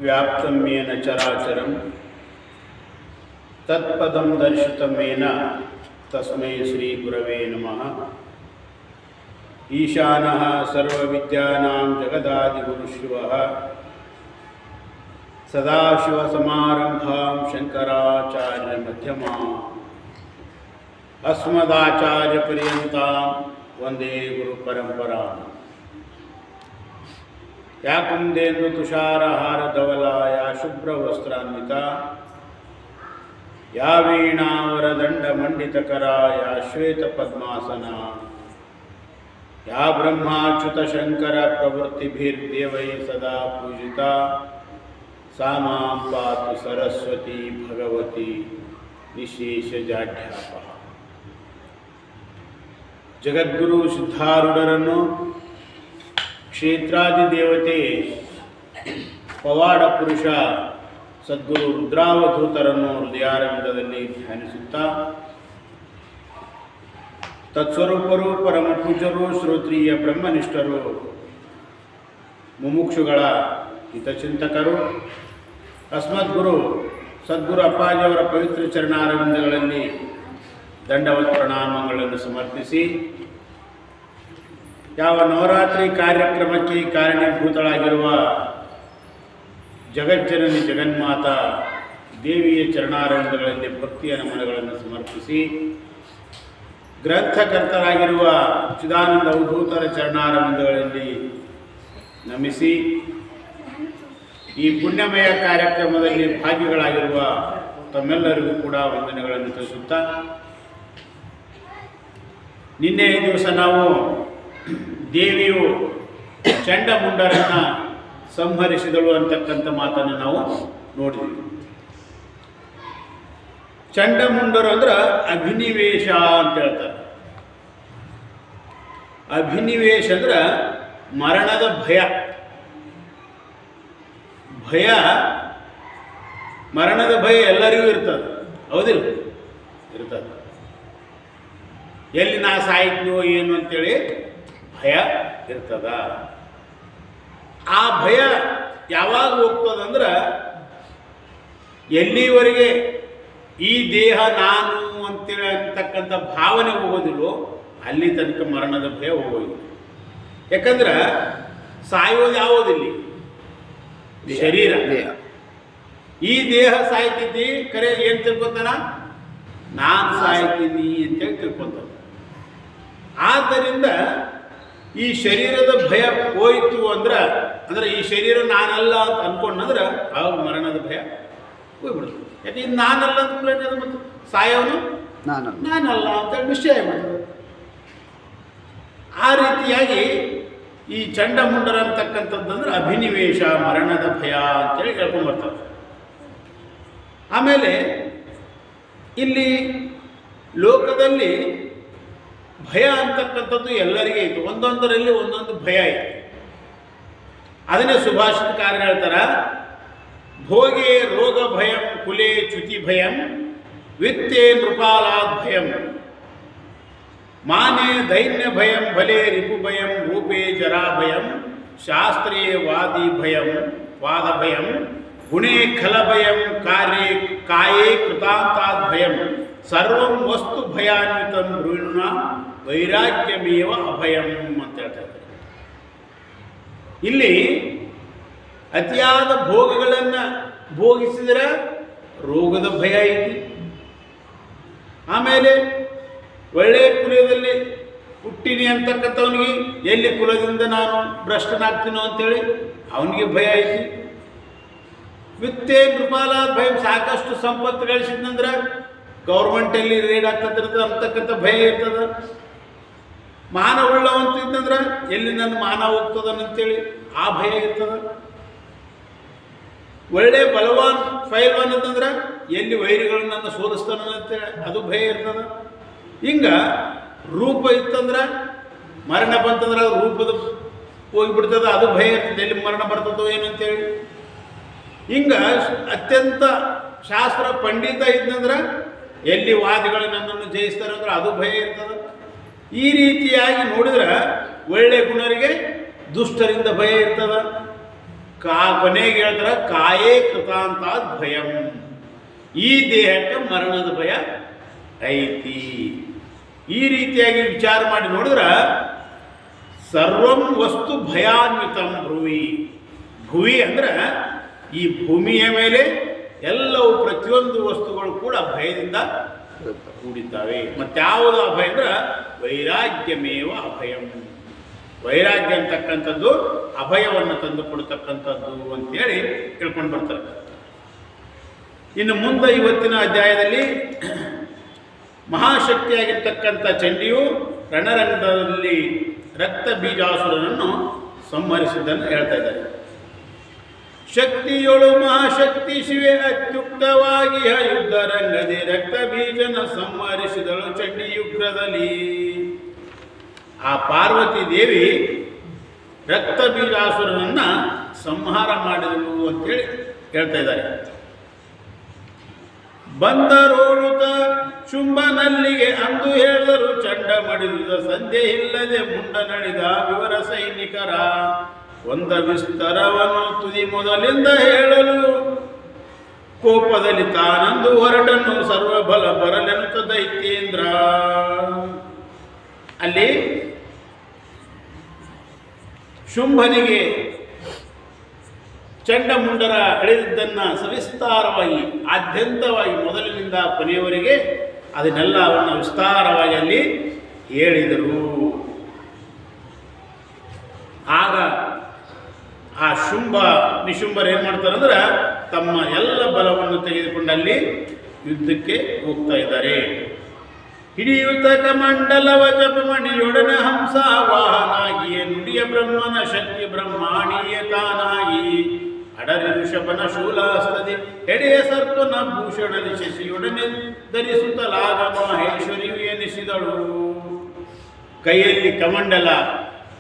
ವ್ಯಾಪ್ತಂ ಯೇನ ಚರಾಚರಂ ತತ್ಪದಂ ದರ್ಶಿತಂ ಯೇನ ತಸ್ಮೈ ಶ್ರೀ ಗುರವೇ ನಮಃ. ಈಶಾನಃ ಸರ್ವವಿದ್ಯಾನಾಂ ಜಗದಾದಿಗುರುಶಿವಃ ಸದಾಶಿವಸಮಾರಂಭಾಂ ಶಂಕರಾಚಾರ್ಯಮಧ್ಯಮಾಂ ಅಸ್ಮದಾಚಾರ್ಯಪರ್ಯಂತಾಂ ವಂದೇ ಗುರುಪರಂಪರಾಂ. ಯಾ ಕುಂದೇಂದು ತುಷಾರಹಾರಧವಲ ಯಾ ಶುಭ್ರವಸ್ತ್ರಾನ್ವಿತ ಯಾ ವೀಣಾವರದಂಡಮಂಡಿತಕರ ಯಾ ಶ್ವೇತಪದ್ಮಾಸನ ಯಾ ಬ್ರಹ್ಮಾಚ್ಯುತಶಂಕರ ಪ್ರವೃತ್ತಿಭಿರ್ದೇವೈ ಸದಾ ಪೂಜಿತಾ ಸಾ ಮಾಂ ಪಾತು ಸರಸ್ವತಿ ಭಗವತಿ ನಿಶೇಷಜಾಢ್ಯಾಪಃ. ಜಗದ್ಗುರು ಸಿದ್ಧಾರೂಢರನ್ನು, ಕ್ಷೇತ್ರಾದಿ ದೇವತೆ ಪವಾಡ ಪುರುಷ ಸದ್ಗುರು ರುದ್ರಾವಧೂತರನ್ನು ಹೃದಯಾರವಿಂದದಲ್ಲಿ ಧ್ಯಾನಿಸುತ್ತಾ, ತತ್ಸ್ವರೂಪರು, ಪರಮ ಪೂಜ್ಯರು, ಶ್ರೋತ್ರಿಯ ಬ್ರಹ್ಮನಿಷ್ಠರು, ಮುಮುಕ್ಷುಗಳ ಹಿತಚಿಂತಕರು, ಅಸ್ಮದ್ಗುರು ಸದ್ಗುರು ಅಪ್ಪಾಜಿಯವರ ಪವಿತ್ರ ಚರಣಾರವಿಂದಗಳಲ್ಲಿ ದಂಡವತ್ ಪ್ರಣಾಮಗಳನ್ನು ಸಮರ್ಪಿಸಿ, ಯಾವ ನವರಾತ್ರಿ ಕಾರ್ಯಕ್ರಮಕ್ಕೆ ಕಾರಣೀಭೂತಳಾಗಿರುವ ಜಗಜ್ಜನನಿ ಜಗನ್ಮಾತಾ ದೇವಿಯ ಚರಣಾರವಿಂದಗಳಲ್ಲಿ ಭಕ್ತಿಯ ನಮನಗಳನ್ನು ಸಮರ್ಪಿಸಿ, ಗ್ರಂಥಕರ್ತರಾಗಿರುವ ಚಿದಾನಂದ ಅವಧೂತರ ಚರಣಾರವಿಂದಗಳಲ್ಲಿ ನಮಿಸಿ, ಈ ಪುಣ್ಯಮಯ ಕಾರ್ಯಕ್ರಮದಲ್ಲಿ ಭಾಗಿಗಳಾಗಿರುವ ತಮ್ಮೆಲ್ಲರಿಗೂ ಕೂಡ ವಂದನೆಗಳನ್ನು ತಿಳಿಸುತ್ತಾ, ನಿನ್ನೆ ದಿವಸ ನಾವು ದೇವಿಯು ಚಂಡಮುಂಡರನ್ನು ಸಂಹರಿಸಿದಳು ಅಂತಕ್ಕಂಥ ಮಾತನ್ನು ನಾವು ನೋಡಿದ್ವಿ. ಚಂಡಮುಂಡರು ಅಂದ್ರೆ ಅಭಿನಿವೇಶ ಅಂತ ಹೇಳ್ತಾರೆ. ಅಭಿನಿವೇಶ ಅಂದ್ರೆ ಮರಣದ ಭಯ. ಮರಣದ ಭಯ ಎಲ್ಲರಿಗೂ ಇರ್ತದೆ, ಹೌದಿಲ್ಲ? ಇರ್ತದೆ. ಎಲ್ಲಿ ನಾ ಸಾಯಿದ್ನೋ ಏನು ಅಂತೇಳಿ ಭಯ ಇರ್ತದ. ಆ ಭಯ ಯಾವಾಗ ಹೋಗ್ತದಂದ್ರೆ, ಎಲ್ಲಿವರೆಗೆ ಈ ದೇಹ ನಾನು ಅಂತೇಳಿ ಅಂತಕ್ಕಂಥ ಭಾವನೆ ಹೋಗೋದಿಲ್ಲೋ ಅಲ್ಲಿ ತನಕ ಮರಣದ ಭಯ ಹೋಗೋದಿಲ್ಲ. ಯಾಕಂದ್ರೆ ಸಾಯೋದು ಯಾವುದಿಲ್ಲ, ಶರೀರ. ಈ ದೇಹ ಸಾಯ್ತಿದ್ದಿ ಕರೆ ಏನು ತಿಳ್ಕೊತಾನ? ನಾನು ಸಾಯ್ತೀನಿ ಅಂತೇಳಿ ತಿಳ್ಕೊತಾನ. ಆದ್ದರಿಂದ ಈ ಶರೀರದ ಭಯ ಹೋಯಿತು ಅಂದ್ರೆ ಈ ಶರೀರ ನಾನಲ್ಲ ಅಂತ ಅನ್ಕೊಂಡ್ರೆ ಆವಾಗ ಮರಣದ ಭಯ ಹೋಗ್ಬಿಡ್ತದೆ. ಯಾಕೆ ಇದು ನಾನಲ್ಲ ಅಂತ ಮತ್ತು ಸಾಯೋನು ನಾನಲ್ಲ ಅಂತೇಳಿ ನಿಶ್ಚಯ ಮಾಡ್ತದೆ. ಆ ರೀತಿಯಾಗಿ ಈ ಚಂಡಮುಂಡರ ಅಂತಕ್ಕಂಥದ್ದಂದ್ರೆ ಅಭಿನಿವೇಶ, ಮರಣದ ಭಯ ಅಂತೇಳಿ ಹೇಳ್ಕೊಂಡ್ಬರ್ತಾರೆ. ಆಮೇಲೆ ಇಲ್ಲಿ ಲೋಕದಲ್ಲಿ ಭಯ ಅಂತಕ್ಕಂಥದ್ದು ಎಲ್ಲರಿಗೆ ಇತ್ತು. ಒಂದೊಂದರಲ್ಲಿ ಒಂದೊಂದು ಭಯ ಇತ್ತು. ಅದನ್ನೇ ಸುಭಾಷಿತಕಾರ ಹೇಳ್ತಾರ, ಭೋಗೆ ರೋಗ ಭಯಂ, ಕುಲೆ ಚ್ಯುತಿ ಭಯಂ, ವಿತ್ತೇ ನೃಪಾಲಾದ್ ಭಯಂ, ಮಾನೆ ದೈನ್ಯ ಭಯಂ, ಬಲೆ ರಿಪು ಭಯಂ, ರೂಪೇ ಜರಾ ಭಯಂ, ಶಾಸ್ತ್ರೇ ವಾದಿ ಭಯಂ, ವಾದ ಭಯಂ, ಗುಣೇ ಖಲ ಭಯಂ, ಕಾರ್ಯೇ ಕಾಯೇ ಕೃತಾಂತಾದ್ ಭಯಂ, ಸರ್ವಂ ವಸ್ತು ಭಯಾನ್ವಿತಂ ಬ್ರೂಣ ವೈರಾಗ್ಯಮೇವ ಅಭಯಂ ಅಂತ ಹೇಳ್ತಾರೆ. ಇಲ್ಲಿ ಅತಿಯಾದ ಭೋಗಗಳನ್ನು ಭೋಗಿಸಿದರೆ ರೋಗದ ಭಯ ಐತಿ. ಆಮೇಲೆ ಒಳ್ಳೆಯ ಕುಲದಲ್ಲಿ ಹುಟ್ಟಿನಿ ಅಂತಕ್ಕಂಥವನಿಗೆ ಎಲ್ಲಿ ಕುಲದಿಂದ ನಾನು ಭ್ರಷ್ಟನಾಗ್ತೀನೋ ಅಂತೇಳಿ ಅವನಿಗೆ ಭಯ ಐತಿ. ವಿತ್ತೇ ಕೃಪಾಲಾದ ಭಯ, ಸಾಕಷ್ಟು ಸಂಪತ್ತು ಗಳಿಸಿದ್ನಂದ್ರೆ ಗೌರ್ಮೆಂಟಲ್ಲಿ ರೇಡ್ ಆಗ್ತದಿರ್ತದೆ ಅಂತಕ್ಕಂಥ ಭಯ ಇರ್ತದೆ. ಮಾನ ಉಳ್ಳವಂತಿದ್ದಂದ್ರೆ ಎಲ್ಲಿ ನನ್ನ ಮಾನ ಹೋಗ್ತದನಂತೇಳಿ ಆ ಭಯ ಇರ್ತದೆ. ಒಳ್ಳೆ ಬಲವಾನ್ ಫೈಲ್ವಾನ್ ಅಂತಂದ್ರೆ ಎಲ್ಲಿ ವೈರಿಗಳು ನನ್ನ ಸೋಲಿಸ್ತಾನಂತೇಳಿ ಅದು ಭಯ ಇರ್ತದೆ. ಹಿಂಗೆ ರೂಪ ಇತ್ತಂದ್ರೆ ಮರಣ ಬಂತಂದ್ರೆ ರೂಪದ ಹೋಗಿಬಿಡ್ತದೆ, ಅದು ಭಯ ಇರ್ತದೆ. ಎಲ್ಲಿ ಮರಣ ಬರ್ತದೋ ಏನು ಅಂತೇಳಿ. ಹಿಂಗೆ ಅತ್ಯಂತ ಶಾಸ್ತ್ರ ಪಂಡಿತ ಇದ್ದಂದ್ರೆ ಎಲ್ಲಿ ವಾದಿಗಳು ನನ್ನನ್ನು ಜಯಿಸ್ತಾರೆ ಅಂದ್ರೆ ಅದು ಭಯ ಇರ್ತದೆ. ಈ ರೀತಿಯಾಗಿ ನೋಡಿದ್ರೆ ಒಳ್ಳೆ ಗುಣರಿಗೆ ದುಷ್ಟರಿಂದ ಭಯ ಇರ್ತದೆ, ಕೊನೆಗೆ ಹೇಳ್ತಾರ ಕಾಯೇ ಕೃತಾಂತಾದ್ ಭಯಂ, ಈ ದೇಹಕ್ಕೆ ಮರಣದ ಭಯ ಐತಿ. ಈ ರೀತಿಯಾಗಿ ವಿಚಾರ ಮಾಡಿ ನೋಡಿದ್ರೆ ಸರ್ವಂ ವಸ್ತು ಭಯಾನ್ವಿತಂ ಭುವಿ. ಭುವಿ ಅಂದ್ರೆ ಈ ಭೂಮಿಯ ಮೇಲೆ ಎಲ್ಲವೂ ಪ್ರತಿಯೊಂದು ವಸ್ತುಗಳು ಕೂಡ ಭಯದಿಂದ ಕೂಡಿದ್ದಾವೆ. ಮತ್ತಾವುದು ಅಭಯ ಅಂದ್ರೆ ವೈರಾಗ್ಯಮೇವ ಅಭಯಂ. ವೈರಾಗ್ಯ ಅಂತಕ್ಕಂಥದ್ದು ಅಭಯವನ್ನು ತಂದು ಕೊಡ್ತಕ್ಕಂಥದ್ದು ಅಂತೇಳಿ ತಿಳ್ಕೊಂಡು ಬರ್ತಾರೆ. ಇನ್ನು ಮುಂದೆ ಇವತ್ತಿನ ಅಧ್ಯಾಯದಲ್ಲಿ ಮಹಾಶಕ್ತಿಯಾಗಿರ್ತಕ್ಕಂಥ ಚಂಡಿಯು ರಣರಂಗದಲ್ಲಿ ರಕ್ತ ಬೀಜಾಸುರನನ್ನು ಸಂಹರಿಸಿದ್ದನ್ನು ಹೇಳ್ತಾ ಇದ್ದಾರೆ. ಶಕ್ತಿಯೊಳು ಮಹಾಶಕ್ತಿ ಶಿವೆ ಅತ್ಯುಕ್ತವಾಗಿ ಯುದ್ಧ ರಂಗದೆ ರಕ್ತ ಬೀಜನ ಸಂಹರಿಸಿದಳು ಚಂಡಿಯುಗ್ರದಲ್ಲಿ. ಆ ಪಾರ್ವತಿ ದೇವಿ ರಕ್ತ ಬೀಜಾಸುರನನ್ನ ಸಂಹಾರ ಮಾಡಿದಳು ಅಂತೇಳಿ ಹೇಳ್ತಾ ಇದ್ದಾರೆ. ಬಂದರೋಳುತ ಶುಂಭನಲ್ಲಿಗೆ ಅಂದು ಹೇಳಿದರು ಚಂಡ ಮಡಿದ ಸಂಧ್ಯೆ ಇಲ್ಲದೆ ಮುಂಡ ನಡೆದ ವಿವರ ಸೈನಿಕರ ಒಂದ ವಿಸ್ತರವನ್ನು ತುದಿ ಮೊದಲಿಂದ ಹೇಳಲು ಕೋಪದಲ್ಲಿ ತಾನಂದು ಹೊರಟನ್ನು ಸರ್ವಬಲ ಬರಲೆನುತ ದೈತ್ಯೇಂದ್ರ. ಅಲ್ಲಿ ಶುಂಭನಿಗೆ ಚಂಡಮುಂಡರ ಅಳಿದಿದ್ದನ್ನು ಸವಿಸ್ತಾರವಾಗಿ ಆದ್ಯಂತವಾಗಿ ಮೊದಲಿನಿಂದ ಕೊನೆಯವರೆಗೆ ಅದನ್ನೆಲ್ಲ ಅವನ್ನ ವಿಸ್ತಾರವಾಗಿ ಅಲ್ಲಿ ಹೇಳಿದರು. ಆಗ ಆ ಶುಂಭ ನಿಶುಂಭರು ಏನು ಮಾಡ್ತಾರೆ ಅಂದ್ರೆ ತಮ್ಮ ಎಲ್ಲ ಬಲವನ್ನು ತೆಗೆದುಕೊಂಡು ಅಲ್ಲಿ ಯುದ್ಧಕ್ಕೆ ಹೋಗ್ತಾ ಇದ್ದಾರೆ. ಹಿಡಿಯುತ್ತ ಕಮಂಡಲವ ಜಪಮಣಿಯೊಡನೆ ಹಂಸ ವಾಹನಾಗಿಯೇ ನುಡಿಯ ಬ್ರಹ್ಮನ ಶಕ್ತಿ ಬ್ರಹ್ಮಾಣಿಯೇ ತಾನಾಗಿ ಅಡರಿ ಋಷಭನ ಶೂಲಾಸ್ತದಿ ಎಡೆಯ ಸರ್ಪನ ಭೂಷಣದಿ ಶಶಿಯೊಡನೆ ಧರಿಸುತ್ತಲಾಗ ಮಹೇಶ್ವರಿಯು ಎನಿಸಿದಳು. ಕೈಯಲ್ಲಿ ಕಮಂಡಲ,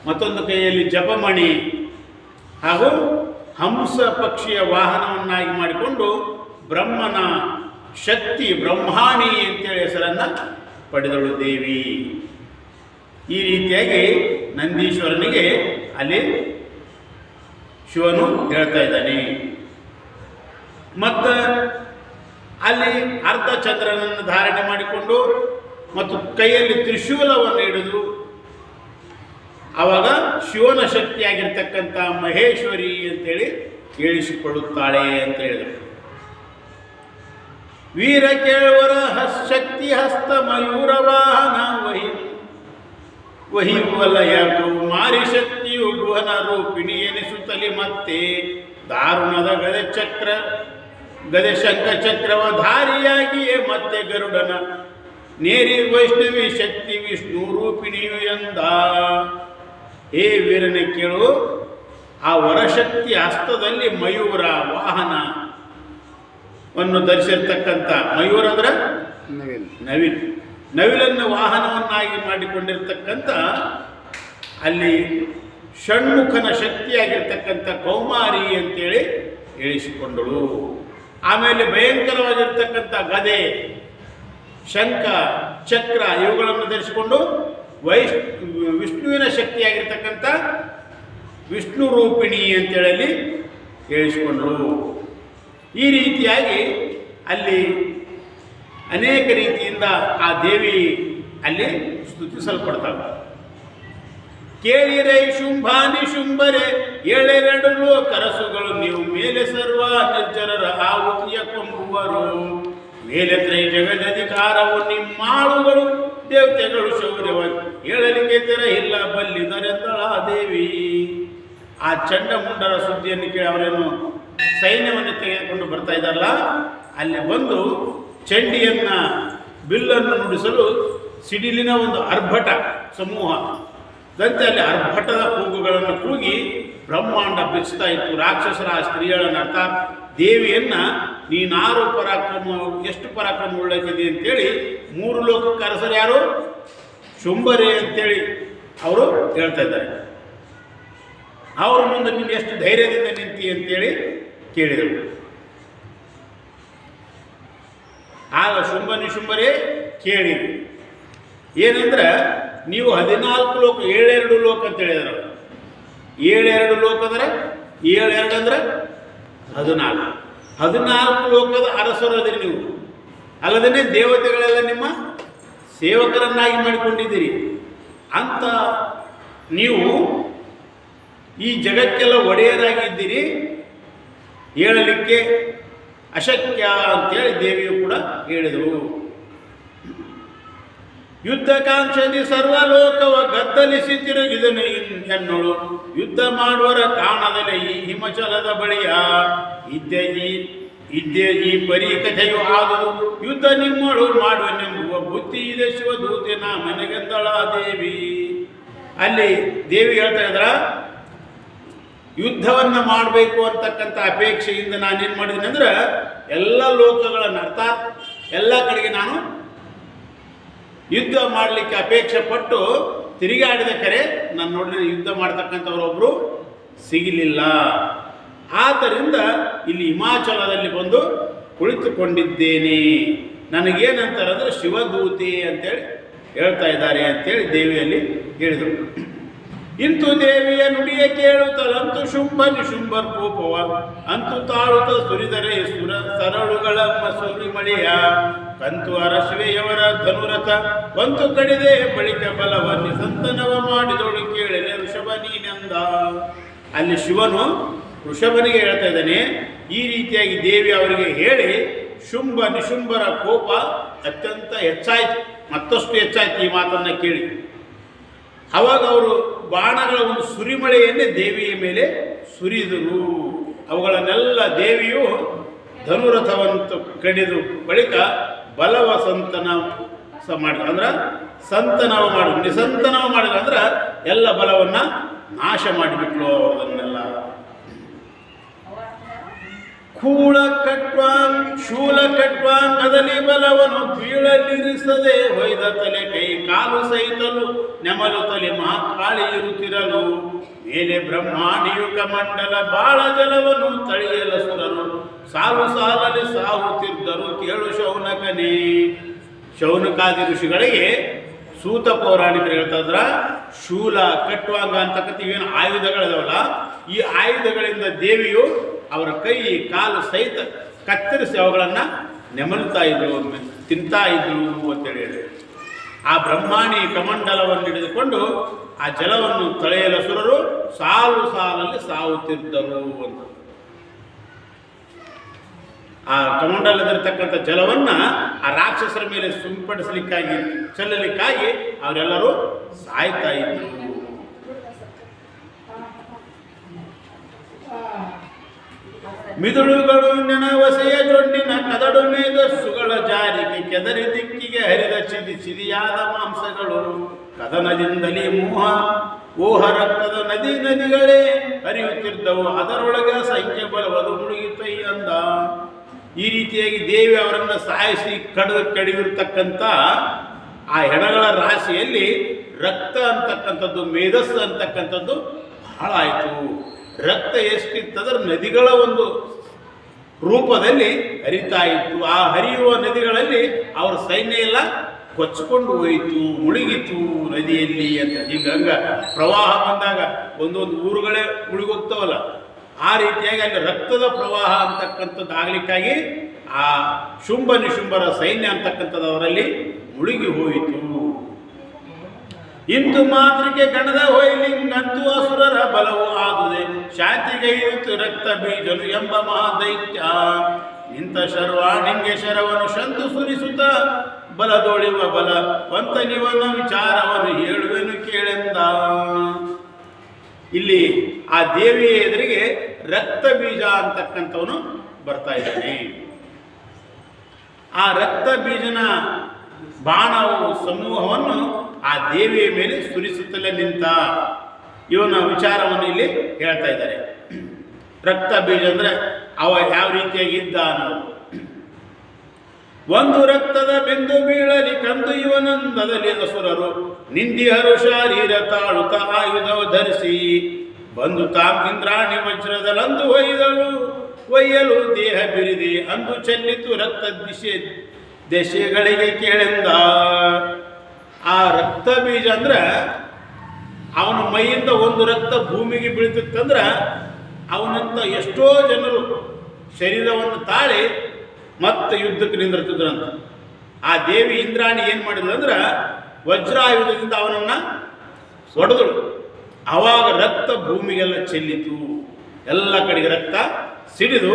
ಮತ್ತೊಂದು ಕೈಯಲ್ಲಿ ಜಪಮಣಿ ಹಾಗೂ ಹಂಸ ಪಕ್ಷಿಯ ವಾಹನವನ್ನಾಗಿ ಮಾಡಿಕೊಂಡು ಬ್ರಹ್ಮನ ಶಕ್ತಿ ಬ್ರಹ್ಮಾಣಿ ಅಂತೇಳಿ ಹೆಸರನ್ನು ಪಡೆದಳು ದೇವಿ. ಈ ರೀತಿಯಾಗಿ ನಂದೀಶ್ವರನಿಗೆ ಅಲ್ಲಿ ಶಿವನು ಹೇಳ್ತಾ ಇದ್ದಾನೆ. ಮತ್ತು ಅಲ್ಲಿ ಅರ್ಧಚಂದ್ರನನ್ನು ಧಾರಣೆ ಮಾಡಿಕೊಂಡು ಮತ್ತು ಕೈಯಲ್ಲಿ ತ್ರಿಶೂಲವನ್ನು ಹಿಡಿದು ಆವಾಗ ಶಿವನ ಶಕ್ತಿಯಾಗಿರ್ತಕ್ಕಂಥ ಮಹೇಶ್ವರಿ ಅಂತೇಳಿ ಹೇಳಿಸಿಕೊಳ್ಳುತ್ತಾಳೆ ಅಂತ ಹೇಳಿದರು. ವೀರ ಕೇಳುವರ ಶಕ್ತಿ ಹಸ್ತ ಮಯೂರ ವಾಹನ ವಹಿವಲಯ ಕೌಮಾರಿ ಶಕ್ತಿಯು ಗುಹನ ರೂಪಿಣಿ ಎನಿಸುತ್ತಲಿ ಮತ್ತೆ ದಾರುಣದ ಗದೆ ಶಂಖ ಚಕ್ರವ ಧಾರಿಯಾಗಿಯೇ ಮತ್ತೆ ಗರುಡನ ನೇರಿ ವೈಷ್ಣವಿ ಶಕ್ತಿ ವಿಷ್ಣು ರೂಪಿಣಿಯು ಎಂದ. ಹೇ ವೀರನ ಕೇಳು, ಆ ವರಶಕ್ತಿ ಹಸ್ತದಲ್ಲಿ ಮಯೂರ ವಾಹನವನ್ನು ಧರಿಸಿರ್ತಕ್ಕಂಥ, ಮಯೂರ ಅಂದ್ರೆ ನವಿಲು, ನವಿಲನ್ನು ವಾಹನವನ್ನಾಗಿ ಮಾಡಿಕೊಂಡಿರ್ತಕ್ಕಂಥ ಅಲ್ಲಿ ಷಣ್ಮುಖನ ಶಕ್ತಿಯಾಗಿರ್ತಕ್ಕಂಥ ಕೌಮಾರಿ ಅಂತೇಳಿ ಹೇಳಿಸಿಕೊಂಡಳು. ಆಮೇಲೆ ಭಯಂಕರವಾಗಿರ್ತಕ್ಕಂಥ ಗದೆ, ಶಂಖ, ಚಕ್ರ ಇವುಗಳನ್ನು ಧರಿಸಿಕೊಂಡು ವಿಷ್ಣುವಿನ ಶಕ್ತಿಯಾಗಿರ್ತಕ್ಕಂಥ ವಿಷ್ಣು ರೂಪಿಣಿ ಅಂತೇಳಿ ಹೇಳಿಸಿಕೊಂಡರು. ಈ ರೀತಿಯಾಗಿ ಅಲ್ಲಿ ಅನೇಕ ರೀತಿಯಿಂದ ಆ ದೇವಿ ಅಲ್ಲಿ ಸ್ತುತಿಸಲ್ಪಡ್ತಾಳೆ. ಕೇಳಿರೆ ಶುಂಭಾನಿ ಶುಂಭರೆ ಏಳೆರಡು ಕರಸುಗಳು ನೀವು ಮೇಲೆ ಸರ್ವ ನಿರ್ಜರರ ಆಹುತಿಯ ಕೊಂಬುವರು ಮೇಲೆ ತ್ರೈ ಜಗದಧಿಕಾರವು ನಿಮ್ಮಾಳುಗಳು ದೇವತೆಗಳು ಶೌರ್ಯವ ಹೇಳಲಿಕ್ಕೆ ತೆರ ಇಲ್ಲ ಬಲ್ಲಿದರೆಂದಳ ದೇವಿ. ಆ ಚಂಡಮುಂಡರ ಸುದ್ದಿಯನ್ನು ಕೇಳಿ ಅವರೇನು ಸೈನ್ಯವನ್ನು ತೆಗೆದುಕೊಂಡು ಬರ್ತಾ ಇದ್ದಾರಲ್ಲ, ಅಲ್ಲಿ ಬಂದು ಚಂಡಿಯನ್ನ ಬಿಲ್ಲನ್ನು ನುಡಿಸಲು ಸಿಡಿಲಿನ ಒಂದು ಅರ್ಭಟ ಸಮೂಹ ದಂತೆ ಅಲ್ಲಿ ಅರ್ಭಟದ ಕೂಗುಗಳನ್ನು ಕೂಗಿ ಬ್ರಹ್ಮಾಂಡ ಬಿಚ್ತಾ ಇತ್ತು. ರಾಕ್ಷಸರ ಸ್ತ್ರೀಗಳನ್ನು ಅರ್ಥಾತ್ ದೇವಿಯನ್ನ ನೀನಾರು ಪರಾಕ್ರಮ, ಎಷ್ಟು ಪರಾಕ್ರಮ ಉಳ್ಳಕ್ಕಿದೆ ಅಂತೇಳಿ ಮೂರು ಲೋಕಕ್ಕೆ ಅರಸರು ಯಾರು? ಶುಂಭರೇ ಅಂತೇಳಿ ಅವರು ಹೇಳ್ತಾ ಇದ್ದಾರೆ. ಅವ್ರ ಮುಂದೆ ನೀನು ಎಷ್ಟು ಧೈರ್ಯದಿಂದ ನಿಂತಿ ಅಂತೇಳಿ ಕೇಳಿದರು. ಆಗ ಶುಂಭ ನಿಶುಂಭರೇ ಕೇಳಿದ್ರು ಏನಂದ್ರೆ, ನೀವು 14 ಲೋಕ 7 ಲೋಕ ಅಂತ ಹೇಳಿದ್ರು. 7 ಲೋಕ ಅಂದ್ರೆ 7 2 ಅಂದ್ರೆ 14. 14 ಲೋಕದ ಅರಸರು ಅದಿರಿ ನೀವು. ಅಲ್ಲದೇ ದೇವತೆಗಳೆಲ್ಲ ನಿಮ್ಮ ಸೇವಕರನ್ನಾಗಿ ಮಾಡಿಕೊಂಡಿದ್ದೀರಿ ಅಂತ ನೀವು ಈ ಜಗಕ್ಕೆಲ್ಲ ಒಡೆಯರಾಗಿದ್ದೀರಿ. ಹೇಳಲಿಕ್ಕೆ ಅಶಕ್ಯ ಅಂತೇಳಿ ದೇವಿಯು ಕೂಡ ಹೇಳಿದರು. ಯುದ್ಧಕಾಂಕ್ಷಿ ಸರ್ವಲೋಕವ ಗದ್ದಲಿಸಿ ತಿರುಗಿದನು ಎನ್ನೋಳು. ಯುದ್ಧ ಮಾಡುವರ ಕಾಣದಲೆ ಈ ಹಿಮಚಲದ ಬಳಿಯ ಇದ್ದೇ ಈ ಪರಿ ಕಥೆಯು ಆದುದು. ಯುದ್ಧ ನಿಮ್ಮಳು ಮಾಡುವನೆಂಬುವ ಬುದ್ಧಿ ಇದೆ ಶಿವದೂತಿನ ಮನೆಗೆಂದಳ ದೇವಿ. ಅಲ್ಲಿ ದೇವಿ ಹೇಳ್ತಾ ಇದ್ರ, ಯುದ್ಧವನ್ನು ಮಾಡಬೇಕು ಅಂತಕ್ಕಂಥ ಅಪೇಕ್ಷೆಯಿಂದ ನಾನೇನು ಮಾಡಿದ್ದೀನಿ ಅಂದ್ರೆ ಎಲ್ಲ ಲೋಕಗಳನ್ನು ಅರ್ಥಾತ್ ಎಲ್ಲ ಕಡೆಗೆ ನಾನು ಯುದ್ಧ ಮಾಡಲಿಕ್ಕೆ ಅಪೇಕ್ಷೆ ಪಟ್ಟು ತಿರುಗಾಡಿದ ಕರೆ ನಾನು ನೋಡಿದ್ರೆ ಯುದ್ಧ ಮಾಡ್ತಕ್ಕಂಥವರೊಬ್ಬರು ಸಿಗಲಿಲ್ಲ. ಆದ್ದರಿಂದ ಇಲ್ಲಿ ಹಿಮಾಚಲದಲ್ಲಿ ಬಂದು ಕುಳಿತುಕೊಂಡಿದ್ದೇನೆ. ನನಗೇನಂತಾರಂದ್ರೆ ಶಿವದೂತಿ ಅಂತೇಳಿ ಹೇಳ್ತಾ ಇದ್ದಾರೆ ಅಂತೇಳಿ ದೇವಿಯಲ್ಲಿ ಹೇಳಿದರು. ಇಂತು ದೇವಿಯ ನುಡಿಯ ಕೇಳುತ್ತಲಂತು ಶುಂಭ ನಿಶುಂಭರ್ ಕೋಪವ ಅಂತು ತಾಳುತ್ತ ಸುರಿದರೆ ಸರಳುಗಳ ಸುರಿಮಳೆಯ ಕಂತು ಅರಶಿವೆಯವರ ಧನುರಥ ಬಂತು ಕಡಿದೆ ಬಳಿಕ ಬಲವನ್ನಿ ಸಂತನವ ಮಾಡಿದೋಳು ಕೇಳಲೆ ಋಷಭ ನೀನೆಂದ. ಅಲ್ಲಿ ಶಿವನು ಋಷಭನಿಗೆ ಹೇಳ್ತಾ ಇದ್ದಾನೆ. ಈ ರೀತಿಯಾಗಿ ದೇವಿ ಅವರಿಗೆ ಹೇಳಿ ಶುಂಭ ನಿಶುಂಭರ ಕೋಪ ಅತ್ಯಂತ ಹೆಚ್ಚಾಯ್ತು, ಮತ್ತಷ್ಟು ಹೆಚ್ಚಾಯ್ತು ಈ ಮಾತನ್ನ ಕೇಳಿ. ಅವಾಗ ಅವರು ಬಾಣಗಳ ಒಂದು ಸುರಿಮಳೆಯನ್ನೇ ದೇವಿಯ ಮೇಲೆ ಸುರಿದರು. ಅವುಗಳನ್ನೆಲ್ಲ ದೇವಿಯು ಧನುರಥವಂತ ಕಡಿದು ಬಳಿಕ ಬಲವ ಸಂತನ ಮಾಡಿದ ಅಂದ್ರೆ ಸಂತನವ ಮಾಡಿದ್ರು, ನಿಸಂತನವ ಮಾಡಿದ್ರು ಅಂದ್ರೆ ಎಲ್ಲ ಬಲವನ್ನ ನಾಶ ಮಾಡಿಬಿಟ್ಲು ಅದನ್ನೆಲ್ಲ. ಶೂಲ ಕಟ್ವಾಂಗ್ ಕದಲಿ ಬಲವನು ಬೀಳಲಿರಿಸದೆ ಹೊಯ್ದ ತಲೆ ಕೈ ಕಾಲು ಸಹಿತಲು ನೆಮಲು ತಲೆ ಮಹಾಕಾಳಿ ಇರುತ್ತಿರಲು ಮೇಲೆ ಬ್ರಹ್ಮಾಣಿಯು ಕಮಂಡಲ ಬಾಳ ಜಲವನ್ನು ತಳಿಯಲ ಸುರರು ಸಾಲು ಸಾಲಲ್ಲಿ ಸಾಹುತ್ತಿದ್ದರು ಕೇಳು ಶೌನಕನೇ. ಶೌನಕಾದಿ ಋಷಿಗಳಿಗೆ ಸೂತ ಪೌರಾಣಿಕರು ಹೇಳ್ತಾ ಇದ್ರ ಶೂಲ ಕಟ್ವಾಂಗ ಅಂತಕ್ಕಂಥ ಇವೇನು ಆಯುಧಗಳಿದಾವಲ್ಲ, ಈ ಆಯುಧಗಳಿಂದ ದೇವಿಯು ಅವರ ಕೈ ಕಾಲು ಸಹಿತ ಕತ್ತರಿಸಿ ಅವುಗಳನ್ನು ನೆಮಲ್ತಾ ಇದ್ರು, ತಿಂತಾ ಇದ್ರು ಅಂತೇಳಿ ಹೇಳಿ. ಆ ಬ್ರಹ್ಮಾಣಿ ಕಮಂಡಲವನ್ನು ಹಿಡಿದುಕೊಂಡು ಆ ಜಲವನ್ನು ತಳೆಯಲ ಸುರರು ಸಾಲು ಸಾಲಲ್ಲಿ ಸಾವುತ್ತಿದ್ದರು ಅಂತ. ಆ ಕಮಂಡಲದಲ್ಲಿರ್ತಕ್ಕಂಥ ಜಲವನ್ನ ಆ ರಾಕ್ಷಸರ ಮೇಲೆ ಸಿಂಪಡಿಸಲಿಕ್ಕಾಗಿ ಚೆಲ್ಲಲಿಕ್ಕಾಗಿ ಅವರೆಲ್ಲರೂ ಸಾಯ್ತಾ ಇದ್ರು. ಮಿದುಳುಗಳು ನೆನವಸೆಯ ಜೊಂಡಿನ ಕದಡು ಮೇಧಸ್ಸುಗಳ ಜಾರಿಗೆ ಕೆದರಿ ದಿಕ್ಕಿಗೆ ಹರಿದ ಚಿದಿಯಾದ ಮಾಂಸಗಳು ಕದನದಿಂದಲೇ ಓಹ ರಕ್ತದ ನದಿಗಳೇ ಹರಿಯುತ್ತಿದ್ದವು. ಅದರೊಳಗೆ ಸಂಖ್ಯೆ ಬಲವದು ಮುಳುಗಿತೈ ಅಂದ. ಈ ರೀತಿಯಾಗಿ ದೇವಿ ಅವರನ್ನು ಸಾಯಿಸಿ ಕಡಿದಿರ್ತಕ್ಕಂಥ ಆ ಹೆಣಗಳ ರಾಶಿಯಲ್ಲಿ ರಕ್ತ ಅಂತಕ್ಕಂಥದ್ದು, ಮೇಧಸ್ಸು ಅಂತಕ್ಕಂಥದ್ದು ಬಹಳ ಆಯಿತು. ರಕ್ತ ಎಷ್ಟಿತ್ತಂದ್ರೆ ನದಿಗಳ ಒಂದು ರೂಪದಲ್ಲಿ ಹರಿತಾ ಇತ್ತು. ಆ ಹರಿಯುವ ನದಿಗಳಲ್ಲಿ ಅವರ ಸೈನ್ಯ ಎಲ್ಲ ಕೊಚ್ಚಿಕೊಂಡು ಹೋಯಿತು, ಮುಳುಗಿತು ನದಿಯಲ್ಲಿ ಅಂತ. ಈಗ ಪ್ರವಾಹ ಬಂದಾಗ ಒಂದೊಂದು ಊರುಗಳೇ ಮುಳುಗೋಗ್ತಾವಲ್ಲ, ಆ ರೀತಿಯಾಗಿ ಅಲ್ಲಿ ರಕ್ತದ ಪ್ರವಾಹ ಅಂತಕ್ಕಂಥದ್ದು ಆಗಲಿಕ್ಕಾಗಿ ಆ ಶುಂಭ ನಿಶುಂಭರ ಸೈನ್ಯ ಅಂತಕ್ಕಂಥದ್ದು ಅವರಲ್ಲಿ ಮುಳುಗಿ ಹೋಯಿತು. ಇಂದು ಮಾತೃಕೆ ಗಣದ ಹೊಯ್ಲಿಂಗಂತೂ ಅಸುರರ ಬಲವು ಆದುದೆ ಶಾಂತಿಗೈಯುತ್ತು ರಕ್ತ ಬೀಜಲು ಎಂಬ ಮಹಾದೈತ್ಯ ನಿಂತ ಶರ್ವಾಣಿಂಗೆ ಶರವನು ಶಂತು ಸುರಿಸುತ್ತ ಬಲದೊಳಿವ ಬಲ ಪಂತನಿವನ ವಿಚಾರವನ್ನು ಹೇಳುವೆನು ಕೇಳೆಂದ. ಇಲ್ಲಿ ಆ ದೇವಿಯ ಎದುರಿಗೆ ರಕ್ತ ಬೀಜ ಅಂತಕ್ಕಂಥವನು ಬರ್ತಾ ಇದ್ದಾನೆ. ಆ ರಕ್ತ ಬೀಜನ ಬಾಣವು ಸಮೂಹವನ್ನು ಆ ದೇವಿಯ ಮೇಲೆ ಸುರಿಸುತ್ತಲೇ ನಿಂತ ಇವನ ವಿಚಾರವನ್ನು ಇಲ್ಲಿ ಹೇಳ್ತಾ ಇದ್ದಾರೆ. ರಕ್ತ ಬೀಜ ಅಂದ್ರೆ ಅವ ಯಾವ ರೀತಿಯಾಗಿ ಇದ್ದ ಅನ್ನೋದು. ಒಂದು ರಕ್ತದ ಬೆಂದು ಬೀಳಲಿ ಕಂದು ಇವನಂದದಲ್ಲಿ ಅಸುರರು ನಿಂದಿಹರು ಶಾರೀರ ತಾಳುತ್ತ ಆಯುಧವ ಧರಿಸಿ ಬಂದು ತಾಮಿಂದ್ರಾಣಿ ವಜ್ರದಲ್ಲಂದು ಒಯ್ಯಲು ದೇಹ ಬಿರಿದಿ ಅಂದು ಚೆಲ್ಲಿತು ರಕ್ತ ದೆಸೆಗಳಿಗೆ ಕೇಳೆಂದ. ಆ ರಕ್ತ ಬೀಜ ಅಂದ್ರೆ ಅವನ ಮೈಯಿಂದ ಒಂದು ರಕ್ತ ಭೂಮಿಗೆ ಬೀಳ್ತಿತ್ತಂದ್ರೆ ಅವನಂತ ಎಷ್ಟೋ ಜನರು ಶರೀರವನ್ನು ತಾಳಿ ಮತ್ತೆ ಯುದ್ಧಕ್ಕೆ ನಿಂದಿರ್ತಿದ್ರಂತ. ಆ ದೇವಿ ಇಂದ್ರಾಣಿ ಏನು ಮಾಡಿದ್ರು ಅಂದ್ರೆ ವಜ್ರಾಯುಧದಿಂದ ಅವನನ್ನು ಹೊಡೆದಳು. ಆವಾಗ ರಕ್ತ ಭೂಮಿಗೆಲ್ಲ ಚೆಲ್ಲಿತು, ಎಲ್ಲ ಕಡೆಗೆ ರಕ್ತ ಸಿಡಿದು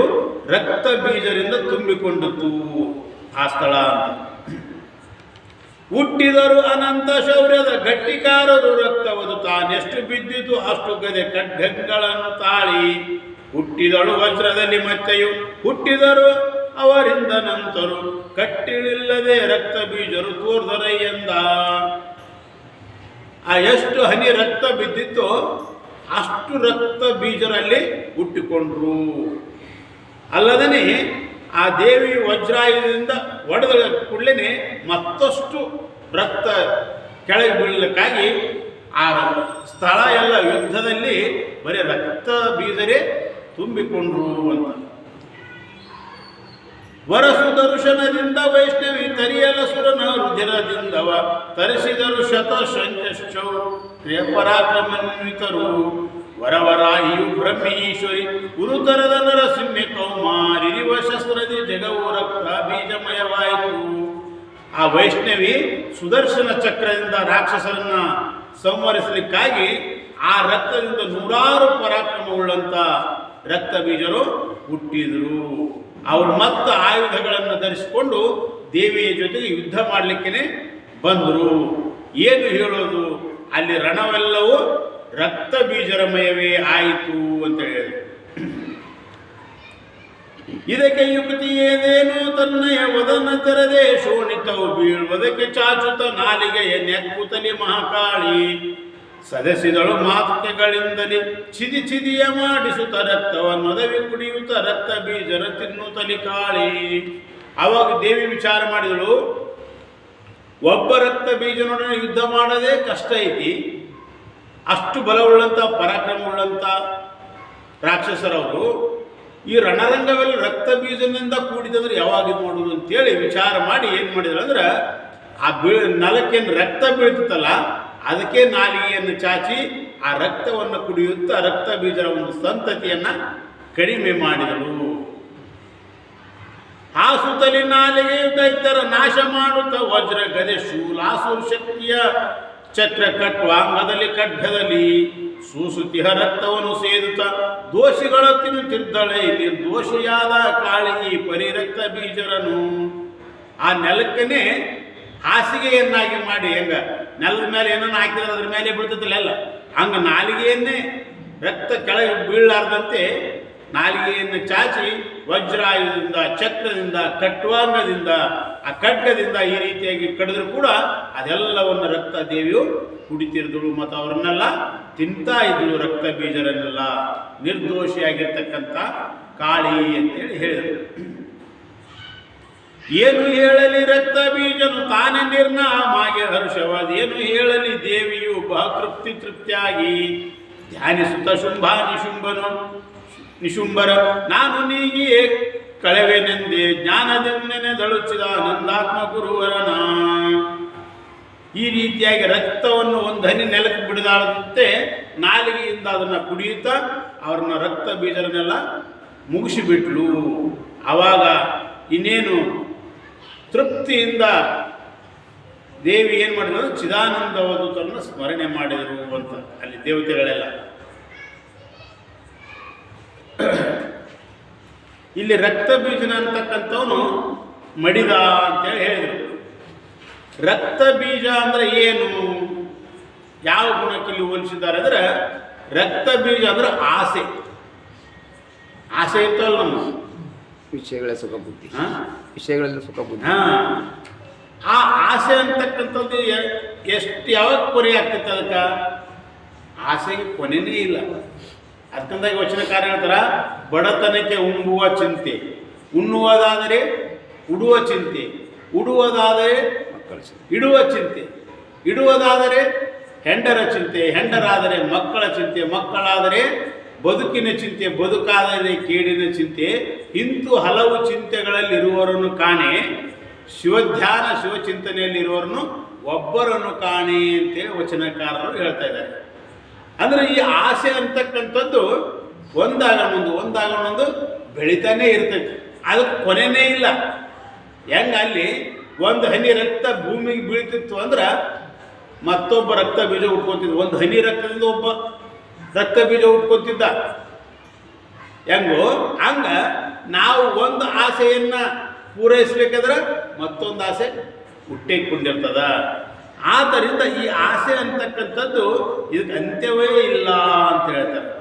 ರಕ್ತ ಬೀಜದಿಂದ ತುಂಬಿಕೊಂಡಿತು ಆ ಸ್ಥಳ ಅಂತ. ಹುಟ್ಟಿದರು ಅನಂತ ಶೌರ್ಯದ ಗಟ್ಟಿಕಾರರು ರಕ್ತವದು ತಾನೆಷ್ಟು ಬಿದ್ದಿತು ಅಷ್ಟು ಗದೆ ಖಡ್ಗಗಳನ್ನು ತಾಳಿ. ಹುಟ್ಟಿದಳು ವಜ್ರದಲ್ಲಿ ಮತ್ತೆಯು ಹುಟ್ಟಿದರು ಅವರಿಂದ ನಂತರು ಕಟ್ಟಿಳಿಲ್ಲದೆ ರಕ್ತ ಬೀಜರು ತೋರ್ದರಯ್ಯಂದ. ಆ ಎಷ್ಟು ಹನಿ ರಕ್ತ ಬಿದ್ದಿತ್ತೋ ಅಷ್ಟು ರಕ್ತ ಬೀಜರಲ್ಲಿ ಹುಟ್ಟಿಕೊಂಡ್ರು. ಅಲ್ಲದೇ ಆ ದೇವಿ ವಜ್ರಾಯುಧದಿಂದ ಹೊಡೆದ ಕೂಡಲೇ ಮತ್ತಷ್ಟು ರಕ್ತ ಕೆಳಗೆ ಬೀಳಲಿಕ್ಕಾಗಿ ಆ ಸ್ಥಳ ಎಲ್ಲ ಯುದ್ಧದಲ್ಲಿ ಬರೀ ರಕ್ತ ಬೀಜರೇ ತುಂಬಿಕೊಂಡ್ರು ಅಂತ. ವರಸು ದರ್ಶನದಿಂದ ವೈಷ್ಣವಿ ತರಿಯಲ ಸುರನ ರುಧಿರದಿಂದವ ತರಿಸಿದರು ಶತ ಶಂಚೌರ್ಯ ಪರಾಕ್ರಮನ್ವಿತರು. ವರವರಾಹಿಯು ಬ್ರಹ್ಮಿ ಈಶ್ವರಿ ಗುರುತರದ ನರಸಿಂಹ ಕೌಮಾರಿರಿವ ಶಸ್ತ್ರದಿ ಜಗವು ರಕ್ತ ಬೀಜಮಯವಾಯಿತು. ಆ ವೈಷ್ಣವಿ ಸುದರ್ಶನ ಚಕ್ರದಿಂದ ರಾಕ್ಷಸರನ್ನ ಸಂವರಿಸಲಿಕ್ಕಾಗಿ ಆ ರಕ್ತದಿಂದ ನೂರಾರು ಪರಾಕ್ರಮವುಳ್ಳಂತ ರಕ್ತ ಬೀಜರು ಹುಟ್ಟಿದರು. ಅವರು ಮತ್ತೆ ಆಯುಧಗಳನ್ನು ಧರಿಸಿಕೊಂಡು ದೇವಿಯ ಜೊತೆಗೆ ಯುದ್ಧ ಮಾಡಲಿಕ್ಕೆ ಬಂದರು. ಏನು ಹೇಳೋದು, ಅಲ್ಲಿ ರಣವೆಲ್ಲವೂ ರಕ್ತ ಬೀಜರಮಯವೇ ಆಯಿತು ಅಂತ ಹೇಳಿದರು. ಇದಕ್ಕೆ ಯುಕ್ತಿಯೇನೇನು ತನ್ನಯ ವದನ ತೆರೆದೇ ಶೋಣಿತವು ಬೀಳುವುದಕ್ಕೆ ಚಾಚುತ ನಾಲಿಗೆಯ ನೆಕ್ಕುತ್ತಲಿ ಮಹಾಕಾಳಿ. ಸದಸಿದಳು ಮಾತುಕೆಗಳಿಂದಲೇ ಚಿದಿ ಚಿದಿಯ ಮಾಡಿಸುತ್ತ ರಕ್ತವನ್ನು ಒದವಿ ಕುಡಿಯುತ್ತ ರಕ್ತ ಬೀಜರ ತಿನ್ನುತ್ತಲಿ ಕಾಳಿ. ಆವಾಗ ದೇವಿ ವಿಚಾರ ಮಾಡಿದಳು, ಒಬ್ಬ ರಕ್ತ ಬೀಜನೊಡನೆ ಯುದ್ಧ ಮಾಡೋದೇ ಕಷ್ಟ ಐತಿ, ಅಷ್ಟು ಬಲವುಳ್ಳಂಥ ಪರಾಕ್ರಮವುಳ್ಳಂಥ ರಾಕ್ಷಸರವರು ಈ ರಣರಂಗವೆಲ್ಲ ರಕ್ತ ಬೀಜದಿಂದ ಕೂಡಿದಂದ್ರೆ ಯಾವಾಗ ಇದು ಮಾಡೋದು ಅಂತೇಳಿ ವಿಚಾರ ಮಾಡಿ ಏನು ಮಾಡಿದ್ರು ಅಂದ್ರೆ ಆ ನೆಲಕ್ಕೇನು ರಕ್ತ ಬೀಳ್ತಿತ್ತಲ್ಲ ಅದಕ್ಕೆ ನಾಲಿಗೆಯನ್ನು ಚಾಚಿ ಆ ರಕ್ತವನ್ನು ಕುಡಿಯುತ್ತಾ ರಕ್ತ ಬೀಜರ ಒಂದು ಸಂತತಿಯನ್ನು ಕಡಿಮೆ ಮಾಡಿದಳು. ಆ ಸುತ್ತಲಿ ನಾಲಿಗೆಯು ದೈತ್ಯರ ನಾಶ ಮಾಡುತ್ತ ವಜ್ರ ಗದೆ ಶೂಲಾಸುರ ಶಕ್ತಿಯ ಚಕ್ರ ಕಟ್ವಾಂಗದಲ್ಲಿ ಖಡ್ಗದಲ್ಲಿ ಸೂಸುತಿಹ ರಕ್ತವನ್ನು ಸೇದುತ್ತ ದೋಷಿಗಳ ತಿನ್ನುತ್ತಿದ್ದಳೆ ನಿರ್ದೋಷಿಯಾದ ಕಾಳಿಗಿ ಪರಿರಕ್ತ ಬೀಜರನು. ಆ ನೆಲಕ್ಕನೇ ಹಾಸಿಗೆಯನ್ನಾಗಿ ಮಾಡಿ, ಹೆಂಗ ನೆಲದ ಮೇಲೆ ಏನನ್ನ ಹಾಕಿದ್ರೆ ಅದ್ರ ಮೇಲೆ ಬೀಳ್ತತಿಲ್ಲ ಎಲ್ಲ ಹಂಗ ನಾಲಿಗೆಯನ್ನೇ ರಕ್ತ ಕೆಳಗೆ ಬೀಳಲಾರ್ದಂತೆ ನಾಲಿಗೆಯನ್ನು ಚಾಚಿ ವಜ್ರಾಯುಧದಿಂದ ಚಕ್ರದಿಂದ ಖಟ್ವಾಂಗದಿಂದ ಆ ಖಡ್ಗದಿಂದ ಈ ರೀತಿಯಾಗಿ ಕಡಿದ್ರು ಕೂಡ ಅದೆಲ್ಲವನ್ನು ರಕ್ತ ದೇವಿಯು ಕುಡಿತಿರಿದಳು ಮತ್ತು ಅವರನ್ನೆಲ್ಲ ತಿಂತಾ ಇದ್ಳು ರಕ್ತ ಬೀಜರನ್ನೆಲ್ಲ. ನಿರ್ದೋಷಿಯಾಗಿರ್ತಕ್ಕಂಥ ಕಾಳಿ ಅಂತೇಳಿ ಹೇಳಿದರು. ಏನು ಹೇಳಲಿ ರಕ್ತ ಬೀಜನು ತಾನೇ ನಿರ್ನಾಮಾಗೆ ಹರ್ಷವಾದೇನು ಹೇಳಲಿ ದೇವಿಯು ತೃಪ್ತಿಯಾಗಿ ಧ್ಯಾನಿಸುತ್ತ ಶುಂಭ ನಿಶುಂಭರ ನಾನು ನೀಗಿಯೇ ಕಳೆವೆನೆಂದೇ ಜ್ಞಾನದೆನ್ನೆದಳುಚಿದ ಆನಂದಾತ್ಮ ಗುರುವರನ. ಈ ರೀತಿಯಾಗಿ ರಕ್ತವನ್ನು ಒಂದು ಹನಿ ನೆಲಕ್ಕೆ ಬಿಡದಾಳದಂತೆ ನಾಲಿಗೆಯಿಂದ ಅದನ್ನು ಕುಡಿಯುತ್ತಾ ಅವ್ರನ್ನ ರಕ್ತ ಬೀಜರನ್ನೆಲ್ಲ ಮುಗಿಸಿಬಿಟ್ಲು. ಆವಾಗ ಇನ್ನೇನು ತೃಪ್ತಿಯಿಂದ ದೇವಿ ಏನು ಮಾಡಿದ್ರು, ಚಿದಾನಂದ ಅವಧೂತರನ್ನು ಸ್ಮರಣೆ ಮಾಡಿದರು ಅಂತ ಅಲ್ಲಿ ದೇವತೆಗಳೆಲ್ಲ. ಇಲ್ಲಿ ರಕ್ತ ಬೀಜನ ಅಂತಕ್ಕಂಥವನು ಮಡಿದ ಅಂತೇಳಿ ಹೇಳಿದರು. ರಕ್ತ ಬೀಜ ಅಂದರೆ ಏನು, ಯಾವ ಗುಣಕ್ಕೆ ಇಲ್ಲಿ ಹೋಲಿಸಿದ್ದಾರೆ ಅಂದರೆ ರಕ್ತ ಬೀಜ ಅಂದ್ರೆ ಆಸೆ. ಆಸೆ ಇರ್ತಲ್ಲ ನಮ್ಮ ವಿಷಯಗಳ ಸುಖ ಬುದ್ಧಿ, ವಿಷಯಗಳಲ್ಲಿ ಸುಖ ಬುದ್ಧಿ. ಆ ಆಸೆ ಅಂತಕ್ಕಂಥದ್ದು ಎಷ್ಟು ಯಾವಾಗ ಕೊನೆ ಆಗ್ತೈತೆ, ಅದಕ್ಕೆ ಆಸೆಗೆ ಕೊನೆನೇ ಇಲ್ಲ. ಅದಕ್ಕಂದಾಗಿ ವಚನಕಾರ ಹೇಳ್ತಾರ, ಬಡತನಕ್ಕೆ ಉಂಬುವ ಚಿಂತೆ, ಉಣ್ಣುವುದಾದರೆ ಉಡುವ ಚಿಂತೆ, ಉಡುವುದಾದರೆ ಇಡುವ ಚಿಂತೆ, ಇಡುವುದಾದರೆ ಹೆಂಡರ ಚಿಂತೆ, ಹೆಂಡರಾದರೆ ಮಕ್ಕಳ ಚಿಂತೆ, ಮಕ್ಕಳಾದರೆ ಬದುಕಿನ ಚಿಂತೆ, ಬದುಕಾದರೆ ಕೇಡಿನ ಚಿಂತೆ, ಇಂತು ಹಲವು ಚಿಂತೆಗಳಲ್ಲಿರುವವರನ್ನು ಕಾಣೆ, ಶಿವಧ್ಯಾನ ಶಿವಚಿಂತನೆಯಲ್ಲಿರುವವರನ್ನು ಒಬ್ಬರನ್ನು ಕಾಣೆ ಅಂತೇಳಿ ವಚನಕಾರರು ಹೇಳ್ತಾ ಇದ್ದಾರೆ. ಅಂದರೆ ಈ ಆಸೆ ಅಂತಕ್ಕಂಥದ್ದು ಒಂದಾಗೊಂದು ಬೆಳಿತಾನೇ ಇರ್ತೈತಿ. ಅದಕ್ಕೆ ಕೊನೆಯೇ ಇಲ್ಲ. ಹೆಂಗೆ ಅಲ್ಲಿ ಒಂದು ಹನಿ ರಕ್ತ ಭೂಮಿಗೆ ಬೀಳ್ತಿತ್ತು ಅಂದ್ರೆ ಮತ್ತೊಬ್ಬ ರಕ್ತ ಬೀಜ ಉಟ್ಕೊತಿದ್ದ. ಒಂದು ಹನಿ ರಕ್ತದಿಂದ ಒಬ್ಬ ರಕ್ತ ಬೀಜ ಉಟ್ಕೊತಿದ್ದ. ಹೆಂಗೋ ಹಂಗ ನಾವು ಒಂದು ಆಸೆಯನ್ನು ಪೂರೈಸಬೇಕಾದ್ರೆ ಮತ್ತೊಂದು ಆಸೆ ಹುಟ್ಟಿಕೊಂಡಿರ್ತದ. ಆದ್ದರಿಂದ ಈ ಆಸೆ ಅಂತಕ್ಕಂಥದ್ದು ಇದಕ್ಕೆ ಅಂತ್ಯವೇ ಇಲ್ಲ ಅಂತ ಹೇಳ್ತಾರೆ.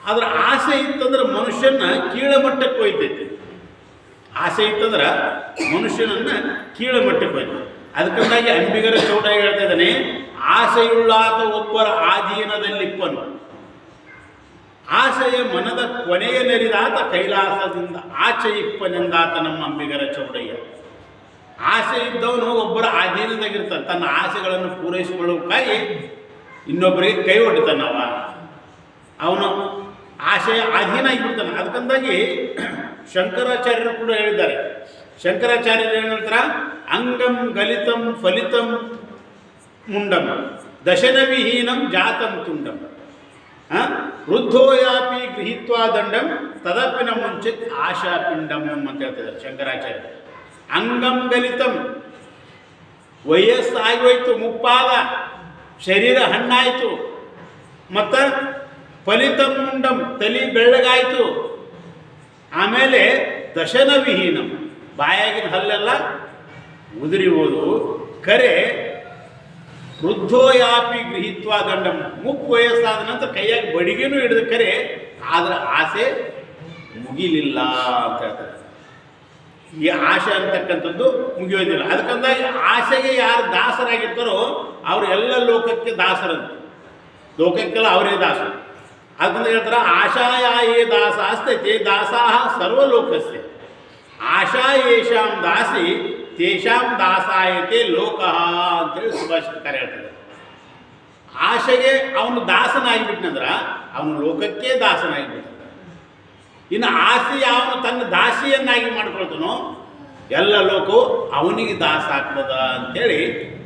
ಆದ್ರೆ ಆಸೆ ಇತ್ತಂದ್ರೆ ಮನುಷ್ಯನ ಕೀಳಮಟ್ಟಕ್ಕೆ ಒಯ್ತೈತಿ. ಆಸೆ ಇತ್ತಂದ್ರೆ ಮನುಷ್ಯನನ್ನ ಕೀಳಮಟ್ಟಕ್ಕೆ ಒಯ್ತೈತಿ. ಅದಕ್ಕಾಗಿ ಅಂಬಿಗರ ಚೌಡ ಹೇಳ್ತಾ ಇದ್ದಾನೆ, ಆಸೆಯುಳ್ಳಾತ ಒಬ್ಬರ ಆಧೀನದಲ್ಲಿಪ್ಪನು, ಆಸೆಯ ಮನದ ಕೊನೆಯ ನೆರಿದಾತ ಕೈಲಾಸದಿಂದ ಆಚೆ ಇಪ್ಪನೆಂದಾತ ನಮ್ಮ ಅಂಬಿಗರ ಚೌಡಯ್ಯ. ಆಸೆ ಇದ್ದವನು ಒಬ್ಬರ ಅಧೀನದಾಗಿರ್ತಾನೆ. ತನ್ನ ಆಸೆಗಳನ್ನು ಪೂರೈಸಿಕೊಳ್ಳೋಕ್ಕಾಗಿ ಇನ್ನೊಬ್ಬರಿಗೆ ಕೈ ಹೊಡಿತಾನವ, ಅವನು ಆಸೆಯ ಅಧೀನ ಆಗಿಬಿಡ್ತಾನೆ. ಅದಕ್ಕಾಗಿ ಶಂಕರಾಚಾರ್ಯರು ಕೂಡ ಹೇಳಿದ್ದಾರೆ. ಶಂಕರಾಚಾರ್ಯರು ಏನು ಹೇಳ್ತಾರ, ಅಂಗಂ ಗಲಿತಂ ಫಲಿತಂ ಮುಂಡಂ ದಶನವಿಹೀನಂ ಜಾತಂ ತುಂಡಂ ವೃದ್ಧೋಯಾಪಿ ಗೃಹೀತ್ವಾ ದಂಡಂ ತದಪಿನ ಮುಂಚಿತ್ ಆಶಾಪಿಂಡಂ ಅಂತ ಹೇಳ್ತಿದ್ದಾರೆ ಶಂಕರಾಚಾರ್ಯ. ಅಂಗಂ ಗಲಿತಂ, ವಯಸ್ಸಾಗೋಯ್ತು, ಮುಪ್ಪಾದ, ಶರೀರ ಹಣ್ಣಾಯಿತು. ಮತ್ತು ಫಲಿತಂ ಮುಂಡಂ, ತಲೆ ಬೆಳ್ಳಗಾಯಿತು. ಆಮೇಲೆ ದಶನ ವಿಹೀನಂ, ಬಾಯಾಗಿನ ಹಲ್ಲೆಲ್ಲ ಉದುರಿ ಹೋದು. ಕರೆ ವೃದ್ಧೋಯಾಪಿ ಗೃಹೀತ್ವ ದಂಡಂ, ಮುಪ್ಪು ವಯಸ್ಸಾದ ನಂತರ ಕೈಯಾಗಿ ಬಡಿಗೆನೂ ಹಿಡಿದ. ಕರೆ ಆದ್ರೆ ಆಸೆ ಮುಗಿಲಿಲ್ಲ ಅಂತ ಹೇಳ್ತಾರೆ. ಈ ಆಸೆ ಅಂತಕ್ಕಂಥದ್ದು ಮುಗಿಯೋದಿಲ್ಲ. ಅದಕ್ಕಂದಾಗಿ ಆಸೆಗೆ ಯಾರು ದಾಸರಾಗಿರ್ತಾರೋ ಅವರು ಎಲ್ಲ ಲೋಕಕ್ಕೆ ದಾಸರಂತೆ. ಲೋಕಕ್ಕೆಲ್ಲ ಅವರೇ ದಾಸರು. ಅದನ್ನ ಹೇಳ್ತಾರೆ, ಆಶಾಯೇ ದಾಸ ಅಸ್ತೈತಿ ದಾಸಾಹ ಸರ್ವಲೋಕಸ್ಯ, ಆಶಾ ಯೇಷಾಂ ದಾಸಿ ತೇಷಾಂ ದಾಸಾಯತೆ ಲೋಕಃ ಅಂತೇಳಿ ಸುಭಾಷಿತಕಾರ ಹೇಳ್ತಾರೆ. ಆಶೆಗೆ ಅವನು ದಾಸನಾಗಿಬಿಟ್ನಂದ್ರೆ ಅವನು ಲೋಕಕ್ಕೆ ದಾಸನಾಗಿಬಿಟ್ಟ. ಇನ್ನು ಆಸೆ ಅವನು ತನ್ನ ದಾಸಿಯನ್ನಾಗಿ ಮಾಡ್ಕೊಳ್ತಾನೋ ಎಲ್ಲ ಲೋಕವು ಅವನಿಗೆ ದಾಸ ಆಗ್ತದ ಅಂಥೇಳಿ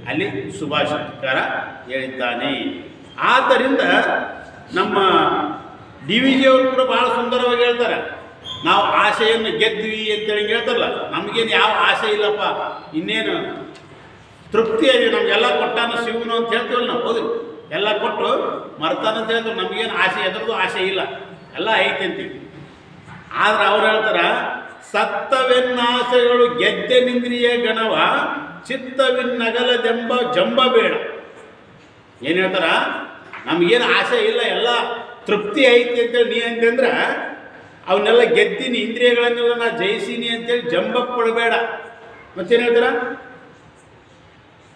ಅಲ್ಲಿ ಸುಭಾಷಿತಕಾರ ಹೇಳಿದ್ದಾನೆ. ಆದ್ದರಿಂದ ನಮ್ಮ ಡಿ ವಿ ಜಿಯವರು ಕೂಡ ಭಾಳ ಸುಂದರವಾಗಿ ಹೇಳ್ತಾರೆ, ನಾವು ಆಸೆಯನ್ನು ಗೆದ್ವಿ ಅಂತೇಳಿ ಹೇಳ್ತಾರಲ್ಲ, ನಮಗೇನು ಯಾವ ಆಸೆ ಇಲ್ಲಪ್ಪ, ಇನ್ನೇನು ತೃಪ್ತಿಯಾಗಿ ನಮಗೆಲ್ಲ ಕೊಟ್ಟಾನು ಶಿವನು ಅಂತ ಹೇಳ್ತೀವಲ್ಲ ನಾವು. ಹೌದು, ಎಲ್ಲ ಕೊಟ್ಟು ಮರ್ತಾನಂತ ಹೇಳಿದ್ರು ನಮಗೇನು ಆಸೆ, ಎದ್ರದ್ದು ಆಸೆ ಇಲ್ಲ, ಎಲ್ಲ ಐತೆ ಅಂತೀವಿ. ಆದ್ರೆ ಅವ್ರು ಹೇಳ್ತಾರ, ಸತ್ತವೆನ್ನಾಸೆಗಳು ಗೆದ್ದೆನಿಂದ್ರಿಯ ಗಣವ ಚಿತ್ತವಿನ್ನಗಲದೆಂಬ ಜಂಬ ಬೇಡ. ಏನು ಹೇಳ್ತಾರ, ನಮಗೇನು ಆಸೆ ಇಲ್ಲ, ಎಲ್ಲ ತೃಪ್ತಿ ಐತಿ ಅಂತೇಳಿ ನೀ ಅಂತಂದ್ರೆ ಅವನ್ನೆಲ್ಲ ಗೆದ್ದಿನಿ, ಇಂದ್ರಿಯಗಳನ್ನೆಲ್ಲ ನಾ ಜಯಿಸೀನಿ ಅಂತೇಳಿ ಜಂಬ ಪಡಬೇಡ. ಮತ್ತೇನು ಹೇಳ್ತಾರ,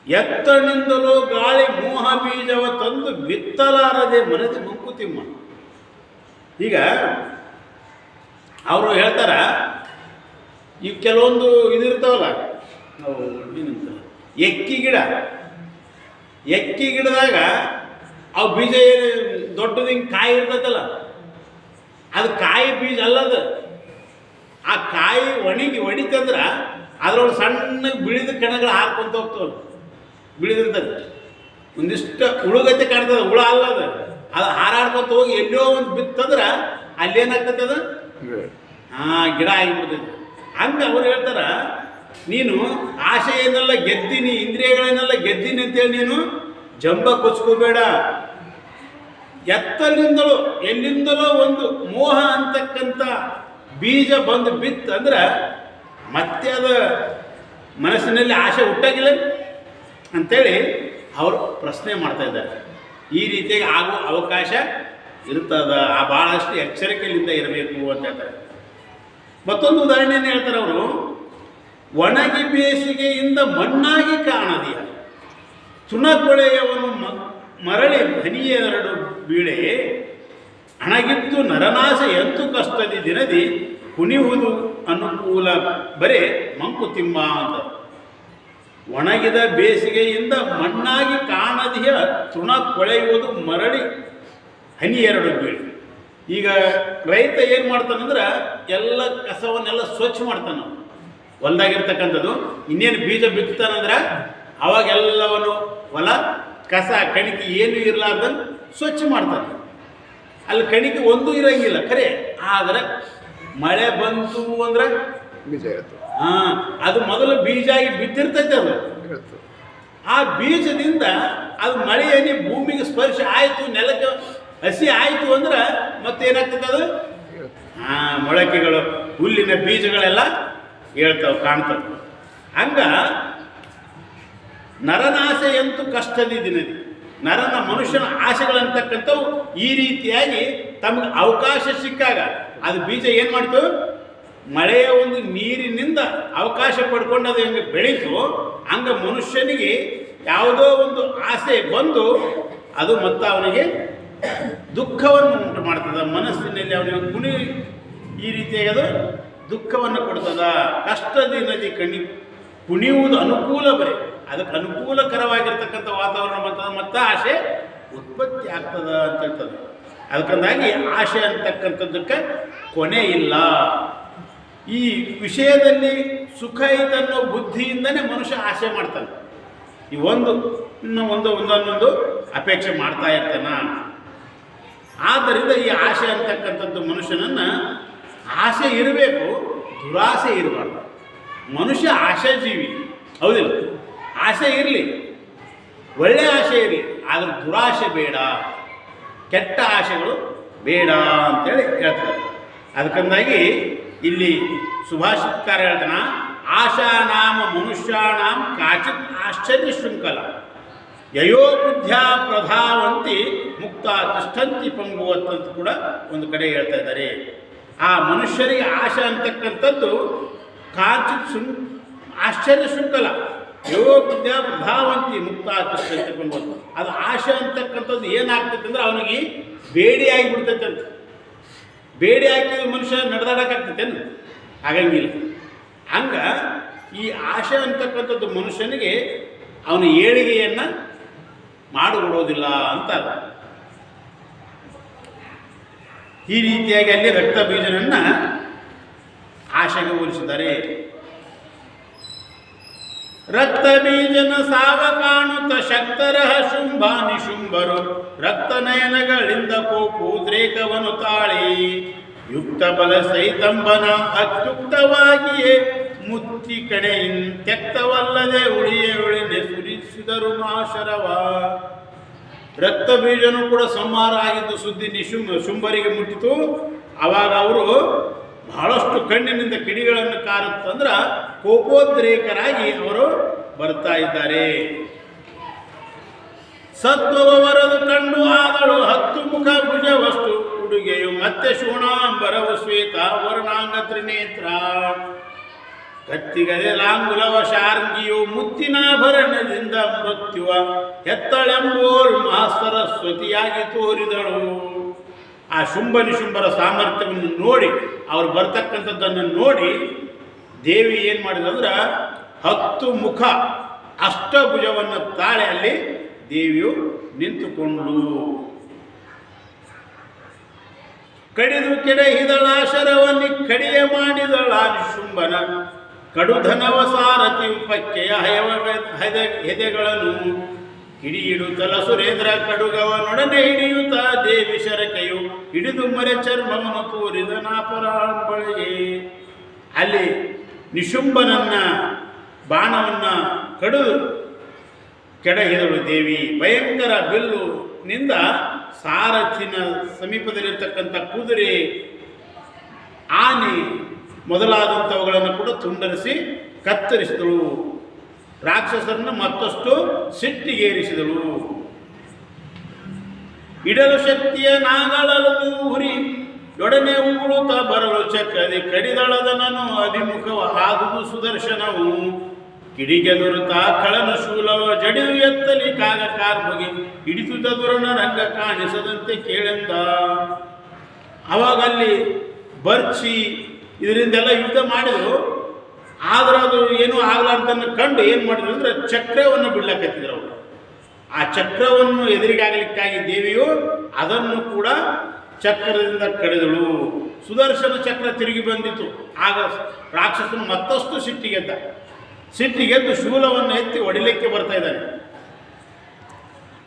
ಎತ್ತನಿಂದಲೂ ಗಾಳಿ ಮೋಹ ಬೀಜವ ತಂದು ಬಿತ್ತಲಾರದೆ ಮನದಿ ಮಂಕುತಿಮ್ಮ. ಈಗ ಅವರು ಹೇಳ್ತಾರ, ಈ ಕೆಲವೊಂದು ಇದಿರ್ತಾವಲ್ಲ, ನಾವು ಏನಂತ ಎಕ್ಕಿ ಗಿಡದಾಗ ಅವು ಬೀಜ ಏನು ದೊಡ್ಡದು ಹಿಂಗೆ ಕಾಯಿ ಇರ್ತೈತಲ್ಲ, ಅದು ಕಾಯಿ ಬೀಜ ಅಲ್ಲದು. ಆ ಕಾಯಿ ಒಡಿತಂದ್ರೆ ಅದ್ರೊಳಗೆ ಸಣ್ಣಗೆ ಬಿಳಿದ ಕಣಗಳು ಹಾಕ್ಕೊಂತ ಹೋಗ್ತವಲ್ಲ, ಬಿಳಿದಿರ್ತದೆ, ಒಂದಿಷ್ಟು ಉಳುಗತ್ತೆ ಕಾಣ್ತದೆ, ಹುಳ ಅಲ್ಲದು. ಅದು ಹಾರಾಡ್ಕೊತ ಹೋಗಿ ಎಲ್ಲೋ ಒಂದು ಬಿತ್ತಂದ್ರೆ ಅಲ್ಲೇನಾಗ್ತದೆ, ಅದು ಗಿಡ ಆಗಿಬಿಡ್ತೈತೆ. ಹಂಗೆ ಅವ್ರು ಹೇಳ್ತಾರ, ನೀನು ಆಸೆಯನ್ನೆಲ್ಲ ಗೆದ್ದಿನಿ, ಇಂದ್ರಿಯಗಳನ್ನೆಲ್ಲ ಗೆದ್ದಿನಿ ಅಂತೇಳಿ ನೀನು ಜಂಬ ಕೊಚ್ಕೋಬೇಡ. ಎತ್ತಲಿಂದಲೂ ಎಲ್ಲಿಂದಲೋ ಒಂದು ಮೋಹ ಅಂತಕ್ಕಂಥ ಬೀಜ ಬಂದು ಬಿತ್ತಂದ್ರೆ ಮತ್ತೆ ಅದು ಮನಸ್ಸಿನಲ್ಲಿ ಆಸೆ ಹುಟ್ಟಾಗಿಲ್ಲ ಅಂಥೇಳಿ ಅವರು ಪ್ರಶ್ನೆ ಮಾಡ್ತಾ ಇದ್ದಾರೆ. ಈ ರೀತಿಯಾಗಿ ಆಗುವ ಅವಕಾಶ ಇರ್ತದ, ಆ ಭಾಳಷ್ಟು ಎಚ್ಚರಿಕೆಯಿಂದ ಇರಬೇಕು ಅಂತ ಹೇಳ್ತಾರೆ. ಮತ್ತೊಂದು ಉದಾಹರಣೆಯನ್ನು ಹೇಳ್ತಾರೆ ಅವರು, ಒಣಗಿ ಬೇಸಿಗೆಯಿಂದ ಮಣ್ಣಾಗಿ ಕಾಣದಿಯ ತುಣಕೊಳೆಯವನು ಮರಳಿ ಹನಿಯೆರಡು ಬೀಳೆ ಹಣಗಿತ್ತು ನರನಾಶ ಎಂತು ಕಷ್ಟದಿ ದಿನದಿ ಕುಣಿಯುವುದು ಅನುಕೂಲ ಬರೇ ಮಂಕುತಿಮ್ಮ ಅಂತ. ಒಣಗಿದ ಬೇಸಿಗೆಯಿಂದ ಮಣ್ಣಾಗಿ ಕಾಣದಿಯ ತೃಣ ಕೊಳೆಯುವುದು ಮರಳಿ ಹನಿ ಎರಡು ಬೀಳಿ. ಈಗ ರೈತ ಏನು ಮಾಡ್ತಾನಂದ್ರೆ ಎಲ್ಲ ಕಸವನ್ನೆಲ್ಲ ಸ್ವಚ್ಛ ಮಾಡ್ತಾನೆ. ಹೊಲದಾಗಿರ್ತಕ್ಕಂಥದ್ದು ಇನ್ನೇನು ಬೀಜ ಬಿತ್ತಾನಂದ್ರೆ ಅವಾಗೆಲ್ಲವನ್ನು ಹೊಲ ಕಸ ಕಣಿಕೆ ಏನು ಇರಲಾರ್ದಂಗೆ ಸ್ವಚ್ಛ ಮಾಡ್ತಾನೆ. ಅಲ್ಲಿ ಕಣಿಕೆ ಒಂದೂ ಇರಂಗಿಲ್ಲ ಖರೆ. ಆದರೆ ಮಳೆ ಬಂತು ಅಂದ್ರೆ ಬೀಜ ಇರುತ್ತೆ. ಅದು ಮೊದಲು ಬೀಜ ಆಗಿ ಬಿದ್ದಿರ್ತೈತೆ. ಅದು ಇರುತ್ತೆ. ಆ ಬೀಜದಿಂದ ಅದು ಮಳೆಯಲ್ಲಿ ಭೂಮಿಗೆ ಸ್ಪರ್ಶ ಆಯಿತು, ನೆಲಕ್ಕೆ ಹಸಿ ಆಯಿತು ಅಂದ್ರೆ ಮತ್ತೇನಾಗ್ತದೆ ಅದು ಮೊಳಕೆಗಳು, ಹುಲ್ಲಿನ ಬೀಜಗಳೆಲ್ಲ ಹೇಳ್ತಾವೆ, ಕಾಣ್ತವೆ. ಹಂಗ ನರನಾಸೆ ಎಂತೂ ಕಷ್ಟದಿ ದಿನದಿ. ನರನ ಮನುಷ್ಯನ ಆಸೆಗಳಂತಕ್ಕಂಥವು ಈ ರೀತಿಯಾಗಿ ತಮಗೆ ಅವಕಾಶ ಸಿಕ್ಕಾಗ ಅದು ಬೀಜ ಏನು ಮಾಡ್ತು, ಮಳೆಯ ಒಂದು ನೀರಿನಿಂದ ಅವಕಾಶ ಪಡ್ಕೊಂಡು ಅದು ಹೆಂಗೆ ಬೆಳೀತು, ಹಂಗೆ ಮನುಷ್ಯನಿಗೆ ಯಾವುದೋ ಒಂದು ಆಸೆ ಬಂದು ಅದು ಮತ್ತು ಅವನಿಗೆ ದುಃಖವನ್ನು ಉಂಟು ಮಾಡ್ತದೆ. ಮನಸ್ಸಿನಲ್ಲಿ ಅವನಿಗೆ ಈ ರೀತಿಯಾಗಿ ಅದು ದುಃಖವನ್ನು ಕೊಡ್ತದ. ಕಷ್ಟದಿ ನದಿ ಕುಣಿಯುವುದು ಅನುಕೂಲ ಬರೀ, ಅದಕ್ಕೆ ಅನುಕೂಲಕರವಾಗಿರ್ತಕ್ಕಂಥ ವಾತಾವರಣ ಬರ್ತದೆ, ಮತ್ತು ಆಸೆ ಉತ್ಪತ್ತಿ ಆಗ್ತದ ಅಂತ ಹೇಳ್ತದೆ. ಅದಕ್ಕಾಗಿ ಆಸೆ ಅಂತಕ್ಕಂಥದ್ದಕ್ಕೆ ಕೊನೆ ಇಲ್ಲ. ಈ ವಿಷಯದಲ್ಲಿ ಸುಖ ಐತನ್ನೋ ಬುದ್ಧಿಯಿಂದನೇ ಮನುಷ್ಯ ಆಸೆ ಮಾಡ್ತಾನೆ. ಈ ಒಂದೊಂದು ಅಪೇಕ್ಷೆ ಮಾಡ್ತಾ ಇರ್ತಾನ. ಆದ್ದರಿಂದ ಈ ಆಸೆ ಅಂತಕ್ಕಂಥದ್ದು ಮನುಷ್ಯನನ್ನು, ಆಸೆ ಇರಬೇಕು, ದುರಾಸೆ ಇರಬಾರ್ದು. ಮನುಷ್ಯ ಆಶಾಜೀವಿ, ಹೌದಿಲ್ಲ? ಆಸೆ ಇರಲಿ, ಒಳ್ಳೆಯ ಆಸೆ ಇರಲಿ, ಆದರೆ ದುರಾಸೆ ಬೇಡ, ಕೆಟ್ಟ ಆಸೆಗಳು ಬೇಡ ಅಂತೇಳಿ ಹೇಳ್ತಾರೆ. ಅದಕ್ಕಾಗಿ ಇಲ್ಲಿ ಸುಭಾಷಿತಕಾರ ಹೇಳ್ತಾನ, ಆಶಾ ನಾಮ ಮನುಷ್ಯಾಣಾಂ ಕಾಚಿತ್ ಆಶ್ಚರ್ಯ ಶೃಂಖಲ ಯಯೋ ಬುದ್ಧ್ಯ ಪ್ರಧಾವಂತಿ ಮುಕ್ತ ತಿಷ್ಠಂತಿ ಪಂಗುವತ್ ಅಂತ ಕೂಡ ಒಂದು ಕಡೆ ಹೇಳ್ತಾ ಇದ್ದಾರೆ. ಆ ಮನುಷ್ಯರಿಗೆ ಆಶೆ ಅಂತಕ್ಕಂಥದ್ದು ಕಾಚಿತ್ ಆಶ್ಚರ್ಯ ಶೃಂಖಲ ಯೋ ಬುದ್ಧ್ಯ ಪ್ರಧಾವಂತಿ ಮುಕ್ತ ತಿಷ್ಠಂತಿ ಪಂಗುವತ್. ಅದು ಆಶೆ ಅಂತಕ್ಕಂಥದ್ದು ಏನಾಗ್ತೈತೆ ಅಂದ್ರೆ ಅವನಿಗೆ ಬೇಡಿ ಆಗಿಬಿಡ್ತೈತೆ ಅಂತ. ಬೇಡಿ ಹಾಕಿದ್ರೆ ಮನುಷ್ಯ ನಡೆದಾಡಕ್ಕಾಗ್ತೈತೇನು? ಆಗಂಗಿಲ್ಲ. ಹಂಗ ಈ ಆಶೆ ಅಂತಕ್ಕಂಥದ್ದು ಮನುಷ್ಯನಿಗೆ ಅವನ ಏಳಿಗೆಯನ್ನು ಮಾಡಿಕೊಡೋದಿಲ್ಲ ಅಂತ. ಈ ರೀತಿಯಾಗಿ ಅಲ್ಲಿ ರಕ್ತ ಬೀಜನನ್ನು ಆಶೆಗೆ ಹೋಲಿಸಿದ್ದಾರೆ. ರಕ್ತ ಬೀಜನ ಸಾವ ಕಾಣುತ್ತ ಶಕ್ತರಹ ಶುಂಭ ನಿಶುಂಭರು ರಕ್ತ ನಯನಗಳಿಂದ ಕೋಪು ಉದ್ರೇಕವನ್ನು ತಾಳಿ ಯುಕ್ತ ಬಲ ಸೈತಂಬನ ಅತ್ಯುಕ್ತವಾಗಿಯೇ ಮುತ್ತಿ ಕಡೆಯಿನ್ ತೆಕ್ತವಲ್ಲದೆ ಉಳಿನೆ ಸುರಿಸಿದರು ಮಾಶರವ. ರಕ್ತ ಬೀಜನೂ ಕೂಡ ಸಂಹಾರ ಆಗಿದ್ದು ಸುದ್ದಿ ಶುಂಭರಿಗೆ ಮುಟ್ಟಿತು. ಆವಾಗ ಅವರು ಬಹಳಷ್ಟು ಕಣ್ಣಿನಿಂದ ಕಿಡಿಗಳನ್ನು ಕಾರುತ್ತಂದ್ರೆ ಕೋಪೋದ್ರೇಕರಾಗಿ ಅವರು ಬರ್ತಾ ಇದ್ದಾರೆ. ಸತ್ವವ ವರದು ಕಂಡು ಆದಳು 10 ಮುಖ ಭುಜವಷ್ಟು ಉಡುಗೆಯು ಮತ್ತೆ ಶೂಣಾಂಬರವು ಶ್ವೇತ ವರ್ಣಾಂಗ ತ್ರಿನೇತ್ರ ಕತ್ತಿಗದೆ ಲಾಂಗುಲವ ಶಾರ್ಂಗಿಯು ಮುತ್ತಿನಾಭರಣದಿಂದ ಮೃತ್ಯುವ ಎತ್ತಳೆಂಬೋರು ಮಹಾಸರಸ್ವತಿಯಾಗಿ ತೋರಿದಳು. ಆ ಶುಂಭ ನಿಶುಂಭರ ಸಾಮರ್ಥ್ಯವನ್ನು ನೋಡಿ, ಅವ್ರು ಬರ್ತಕ್ಕಂಥದ್ದನ್ನು ನೋಡಿ ದೇವಿ ಏನು ಮಾಡಿದಂದ್ರೆ 10 ಮುಖ ಅಷ್ಟಭುಜವನ್ನು ತಾಳೆ ಅಲ್ಲಿ ದೇವಿಯು ನಿಂತುಕೊಂಡಳು. ಕಡಿದು ಕೆಡಹಿದಳ ಶರವನ್ನಿ ಕಡಿಯ ಮಾಡಿದಳ ಶುಂಭನ ಕಡುಧನವ ಸಾರಥಿ ಪಕ್ಕೆಯ ಹೆದೆಗಳನ್ನು ಹಿಡಿಯಿಡುತ್ತಲ ಸುರೇಂದ್ರ ಕಡುಗವನೊಡನೆ ಹಿಡಿಯುತ್ತ ದೇವಿ ಶರಕೆಯು ಹಿಡಿದು ಮರೆ ಚರ್ಮವನ್ನು ತೋರಿದ ನಾಪರಾಂಬಳಿಗೆ. ಅಲ್ಲಿ ನಿಶುಂಭನನ್ನ ಬಾಣವನ್ನು ಕಡಿದು ಕೆಡಹಿದಳು ದೇವಿ. ಭಯಂಕರ ಬಿಲ್ಲುನಿಂದ ಸಾರಥಿನ ಸಮೀಪದಲ್ಲಿರ್ತಕ್ಕಂಥ ಕುದುರೆ, ಆನೆ ಮೊದಲಾದಂಥವುಗಳನ್ನು ಕೂಡ ತುಂಡರಿಸಿ ಕತ್ತರಿಸಿದಳು. ರಾಕ್ಷಸರನ್ನು ಮತ್ತಷ್ಟು ಸಿಟ್ಟಿಗೇರಿಸಿದಳು. ಇಡಲು ಶಕ್ತಿಯ ನಾಗಳಲದು ಹುರಿ ಯೊಡನೆ ಉಗುಳುತ್ತ ಬರಲು ಚಕ್ರದಿ ಕಡಿದಳದನನು ಅಭಿಮುಖವ ಆದುದು ಸುದರ್ಶನವು ಕಿಡಿಗೆದುರುತ ಕಳನು ಶೂಲವ ಜಡಿದು ಎತ್ತಲಿ ಕಾಗ ಕಾರ್ಬಗೆ ಹಿಡಿದುದ ದುರನ ರಂಗ ಕಾಣಿಸದಂತೆ ಕೇಳೆಂದ. ಅವಾಗ ಅಲ್ಲಿ ಬರ್ಚಿ ಇದರಿಂದೆಲ್ಲ ಯುದ್ಧ ಮಾಡಿದ್ರು. ಆದ್ರೆ ಅದು ಏನೂ ಆಗ್ಲಾರ್ದನ್ನು ಕಂಡು ಏನು ಮಾಡಿದ್ರು ಅಂದರೆ ಚಕ್ರವನ್ನು ಬಿಡ್ಲಕತ್ತಿದ್ರು ಅವರು. ಆ ಚಕ್ರವನ್ನು ಎದುರಿಗಾಗಲಿಕ್ಕಾಗಿ ದೇವಿಯು ಅದನ್ನು ಕೂಡ ಚಕ್ರದಿಂದ ಕಡಿದಳು. ಸುದರ್ಶನ ಚಕ್ರ ತಿರುಗಿ ಬಂದಿತು. ಆಗ ರಾಕ್ಷಸನು ಮತ್ತಷ್ಟು ಸಿಟ್ಟಿಗೆದ್ದು ಶೂಲವನ್ನು ಎತ್ತಿ ಹೊಡಿಲಿಕ್ಕೆ ಬರ್ತಾ ಇದ್ದಾನೆ.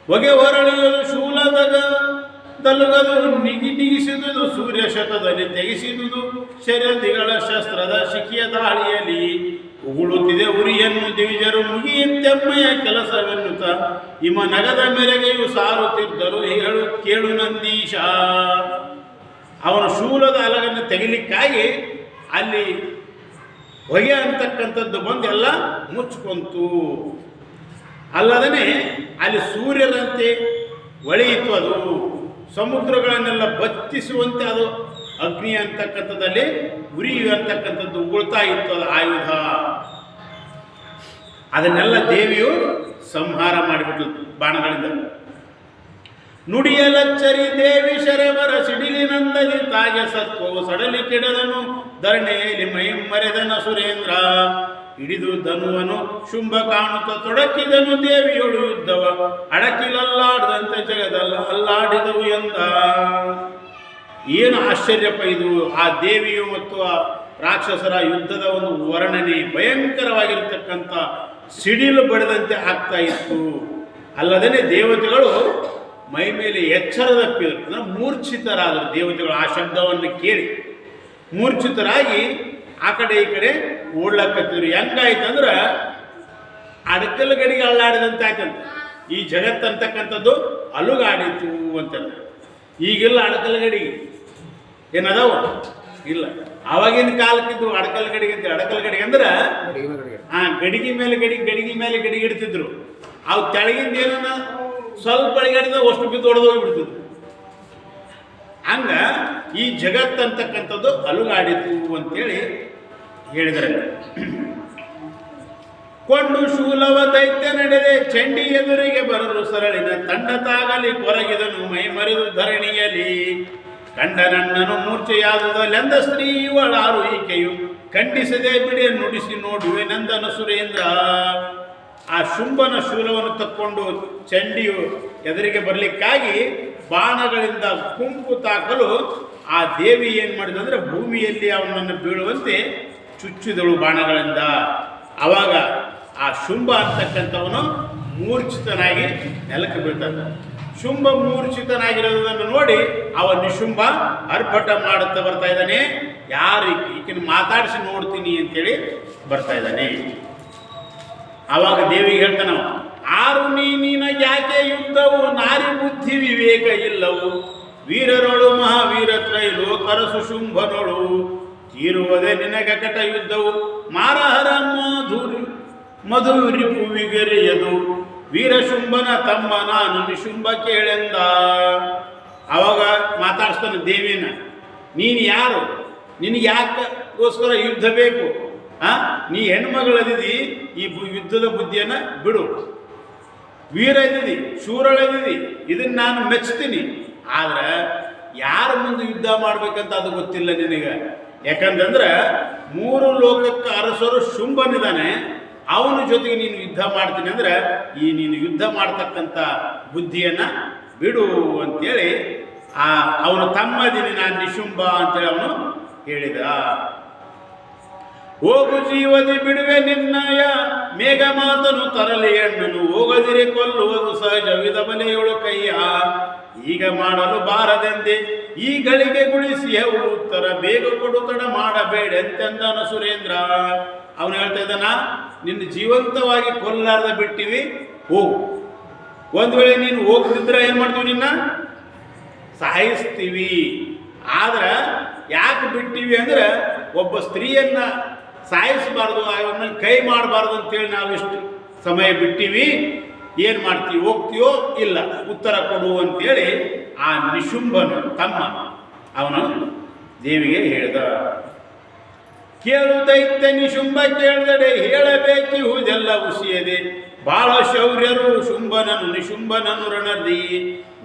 ಹೊಗೆ ಹೊರಳಿಯಲು ಶೂಲದಾಗ ತಲುಗದು ನಿಗಿಸಿದುದು ಸೂರ್ಯ ಶತದಲ್ಲಿ ತೆಗೆಸಿದುದು ಶರದಿಗಳ ಶಸ್ತ್ರದ ಶಿಖಿಯ ದಾಳಿಯಲ್ಲಿ ಉಗುಳುತ್ತಿದೆ ಉರಿಯನ್ನು ದಿವಿಜರು ಮುಗಿಯಂತೆಮ್ಮೆಯ ಕೆಲಸವೆನ್ನುತ್ತ ಇಮ ನಗದ ಮೆರೆಗೆಯು ಸಾರುತ್ತಿದ್ದರು ಹೇಳು ಕೇಳು ನಂದೀಶ. ಅವನ ಶೂಲದ ಅಲಗನ್ನು ತೆಗಿಲಿಕ್ಕಾಗಿ ಅಲ್ಲಿ ಹೊಗೆ ಅಂತಕ್ಕಂಥದ್ದು ಬಂದು ಎಲ್ಲ ಮುಚ್ಕೊಂತು. ಅಲ್ಲದೇ ಅಲ್ಲಿ ಸೂರ್ಯರಂತೆ ಹೊಳೆಯಿತು. ಅದು ಸಮುದ್ರಗಳನ್ನೆಲ್ಲ ಬತ್ತಿಸುವಂತೆ ಅದು ಅಗ್ನಿ ಅಂತಕ್ಕಂಥದ್ದಲ್ಲಿ ಉರಿಯುವಂತಕ್ಕಂಥದ್ದು ಉಗುಳ್ತಾ ಇತ್ತು. ಅದು ಆಯುಧ. ಅದನ್ನೆಲ್ಲ ದೇವಿಯು ಸಂಹಾರ ಮಾಡಿಬಿಟ್ಲು ಬಾಣಗಳಿಂದ. ನುಡಿಯಲಚ್ಚರಿ ದೇವಿ ಶರವರ ಸಿಡಿಲಿನಂದಲಿ ತಾಯ ಸತ್ವವು ಸಡಲಿ ಕೆಡದನು ಧರಣೆಯಲ್ಲಿ ಮೈ ಮರೆದನ ಸುರೇಂದ್ರ. ಹಿಡಿದು ಧನುವನು ಶುಂಭ ಕಾಣುತ್ತ ತೊಡಕಿದನು ದೇವಿಯೊಳು ಯುದ್ಧವ ಅಡಕಿಲಲ್ಲಾಡದಂತೆ ಜಗದಲ್ಲ ಅಲ್ಲಾಡಿದವು ಎಂದ. ಏನು ಆಶ್ಚರ್ಯಪ್ಪ ಇದು! ಆ ದೇವಿಯು ಮತ್ತು ಆ ರಾಕ್ಷಸರ ಯುದ್ಧದ ಒಂದು ವರ್ಣನೆ ಭಯಂಕರವಾಗಿರ್ತಕ್ಕಂಥ ಸಿಡಿಲು ಬಡಿದಂತೆ ಆಗ್ತಾ ಇತ್ತು. ಅಲ್ಲದೇ ದೇವತೆಗಳು ಮೈ ಮೇಲೆ ಎಚ್ಚರದಪ್ಪಿದರು, ಅಂದರೆ ಮೂರ್ಛಿತರಾದರು. ದೇವತೆಗಳು ಆ ಶಬ್ದವನ್ನು ಕೇಳಿ ಮೂರ್ಛಿತರಾಗಿ ಆ ಕಡೆ ಈ ಕಡೆ ಓಡ್ಲಕ್ಕತ್ತಿದ್ರು. ಹೆಂಗಾಯ್ತಂದ್ರೆ ಅಡಕಲ್ ಗಡಿಗೆ ಅಲ್ಲಾಡಿದಂತೆ ಆಯ್ತಂತೆ. ಈ ಜಗತ್ತಂತಕ್ಕಂಥದ್ದು ಅಲುಗಾಡಿತು ಅಂತಾರೆ. ಈಗೆಲ್ಲ ಅಡಕಲ್ ಗಡಿಗೆ ಏನದಾವ ಇಲ್ಲ. ಆವಾಗಿನ ಕಾಲಕ್ಕಿದ್ದು ಅಡಕಲ್ ಗಡಿಗೆ ಅಂತ. ಅಡಕಲ್ ಗಡಿಗೆ ಅಂದ್ರೆ ಗಡಿಗೆ ಮೇಲೆ ಗಡಿಗೆ ಇಡ್ತಿದ್ರು. ಅವು ಕೆಳಗಿಂದ ಏನನ್ನ ಸ್ವಲ್ಪ ಅಡಿಗಾಡಿದ ಅಷ್ಟು ಬಿದ್ದು ಹೊಡೆದು ಹೋಗಿಬಿಡ್ತಿದ್ರು. ಹಂಗ ಈ ಜಗತ್ತಂತಕ್ಕಂಥದ್ದು ಅಲುಗಾಡಿತು ಅಂತೇಳಿ ಹೇಳಿದರೆ. ಕೊಂಡು ಶೂಲವ ದೈತ್ಯ ನಡೆದೆ ಚಂಡಿ ಎದುರಿಗೆ ಬರಲು ಸರಳಿನ ತಂಡ ತಾಗಲಿ ಕೊರಗಿದನು ಮೈ ಮರೆದು ಧರಣಿಯಲಿ. ಕಂಡ ನನ್ನನು ಮೂರ್ಛೆಯಾದುದಲೆಂದ ಸ್ತ್ರೀ ಇವಳಾರು ಈಕೆಯು ಖಂಡಿಸದೆ ಬಿಡೆ ನುಡಿಸಿ ನೋಡುವೆ ನಂದನ ಸುರೇಂದ್ರ. ಆ ಶುಂಭನ ಶೂಲವನ್ನು ತಕ್ಕೊಂಡು ಚಂಡಿಯು ಎದುರಿಗೆ ಬರಲಿಕ್ಕಾಗಿ ಬಾಣಗಳಿಂದ ಕುಂಪು ತಾಕಲು ಆ ದೇವಿ ಏನು ಮಾಡಿದಂದ್ರೆ ಭೂಮಿಯಲ್ಲಿ ಅವನನ್ನು ಬೀಳುವಂತೆ ಚುಚ್ಚಿದಳು ಬಾಣಗಳಿಂದ. ಆವಾಗ ಆ ಶುಂಭ ಅಂತಕ್ಕಂಥವನು ಮೂರ್ಛಿತನಾಗಿ ನೆಲಕ್ಕೆ ಬೀಳ್ತಾನೆ. ಶುಂಭ ಮೂರ್ಛಿತನಾಗಿರೋದನ್ನು ನೋಡಿ ಅವ ನಿಶುಂಭ ಅರ್ಭಟ ಮಾಡುತ್ತಾ ಬರ್ತಾ ಇದ್ದಾನೆ. ಯಾರು ಈಕಿನ ಮಾತಾಡಿಸಿ ನೋಡ್ತೀನಿ ಅಂತೇಳಿ ಬರ್ತಾ ಇದ್ದಾನೆ. ಆವಾಗ ದೇವಿಗೆ ಹೇಳ್ತಾನವ, ಆರು ನಿನಗೆ ಯಾಕೆ ಯುದ್ಧವು ನಾರಿ ಬುದ್ಧಿ ವಿವೇಕ ಇಲ್ಲವು. ವೀರರೊಳು ಮಹಾವೀರತ್ರೈಲು ಕರಸು ಶುಂಭನೊಳು ತೀರುವುದೇ ನಿನಗ ಕಟ ಯುದ್ಧವು. ಮಾರಹರ ಮಧುರಿಪು ವಿಗರಿಯದು ವೀರಶುಂಭನ ತಮ್ಮ ನಾನು ನಿಶುಂಭ ಕೇಳೆಂದ. ಆವಾಗ ಮಾತಾಡಿಸ್ತಾನೆ ದೇವಿನ, ನೀನು ಯಾರು? ನಿನಗೆ ಯಾಕೋಸ್ಕರ ಯುದ್ಧ ಬೇಕು? ನೀ ಹೆಣ್ಮಗಳದಿದಿ, ಈ ಯುದ್ಧದ ಬುದ್ಧಿಯನ್ನು ಬಿಡು. ವೀರ ಇದ್ದೀವಿ, ಶೂರಳಿದ್ದೀವಿ, ಇದನ್ನು ನಾನು ಮೆಚ್ತೀನಿ. ಆದ್ರೆ ಯಾರ ಮುಂದೆ ಯುದ್ಧ ಮಾಡ್ಬೇಕಂತ ಅದು ಗೊತ್ತಿಲ್ಲ ನಿನಗೆ. ಯಾಕಂತಂದ್ರೆ 3 ಲೋಕಕ್ಕೆ ಅರಸರು ಶುಂಭನಿದ್ದಾನೆ, ಅವನ ಜೊತೆಗೆ ನೀನು ಯುದ್ಧ ಮಾಡ್ತೀನಿ ಅಂದ್ರೆ ಈ ನೀನು ಯುದ್ಧ ಮಾಡ್ತಕ್ಕಂಥ ಬುದ್ಧಿಯನ್ನು ಬಿಡು ಅಂತೇಳಿ ಅವನು ತಮ್ಮದಿನಿ ನಾನು ನಿಶುಂಭ ಅಂತೇಳಿ ಅವನು ಹೇಳಿದ. ಹೋಗು ಜೀವದಿ ಬಿಡುವೆ ನಿನ್ನಯ ಮೇಘ ಮಾತನು ತರಲಿ ಹೆಣ್ಣನು ಹೋಗದಿರೆ ಕೊಲ್ಲುವುದು ಸಹಜ ವಿಧಬಲೆಯೊಳು ಕೈಯ. ಈಗ ಮಾಡಲು ಬಾರದೆಂದೆ ಈ ಗಳಿಗೆ ಗುಳಿಸಿ ಉತ್ತರ ಬೇಗ ಕೊಡು ತಡ ಮಾಡಬೇಡೆಂತೆಂದನು ಸುರೇಂದ್ರ. ಅವನು ಹೇಳ್ತಾ ಇದ್ದಾನ, ನಿನ್ನ ಜೀವಂತವಾಗಿ ಕೊಲ್ಲಾರ್ದ ಬಿಟ್ಟಿವಿ, ಹೋಗು. ಒಂದು ವೇಳೆ ನೀನು ಹೋಗ್ತಿದ್ರೆ ಏನು ಮಾಡ್ತೀವಿ, ನಿನ್ನ ಸಾಯಿಸ್ತೀವಿ. ಆದ್ರೆ ಯಾಕೆ ಬಿಟ್ಟಿವಿ ಅಂದ್ರೆ ಒಬ್ಬ ಸ್ತ್ರೀಯನ್ನ ಸಾಯಿಸಬಾರ್ದು, ಅವನ್ನ ಕೈ ಮಾಡಬಾರ್ದು ಅಂತೇಳಿ ನಾವು ಇಷ್ಟು ಸಮಯ ಬಿಟ್ಟಿವಿ. ಏನು ಮಾಡ್ತೀವಿ, ಹೋಗ್ತೀಯೋ ಇಲ್ಲ, ಉತ್ತರ ಕೊಡು ಅಂತೇಳಿ ಆ ನಿಶುಂಭನು ತಮ್ಮ ಅವನು ದೇವಿಗೆ ಹೇಳಿದ. ಕೇಳು ದೈತ್ಯ ನಿಶುಂಭ ಕೇಳಿದಡೆ ಹೇಳಬೇಕಿಹುದೆಲ್ಲ ಉಸಿಯದೆ ಬಾಳ ಶೌರ್ಯರು ಶುಂಭನನು ನಿಶುಂಭನನು ರಣದಿ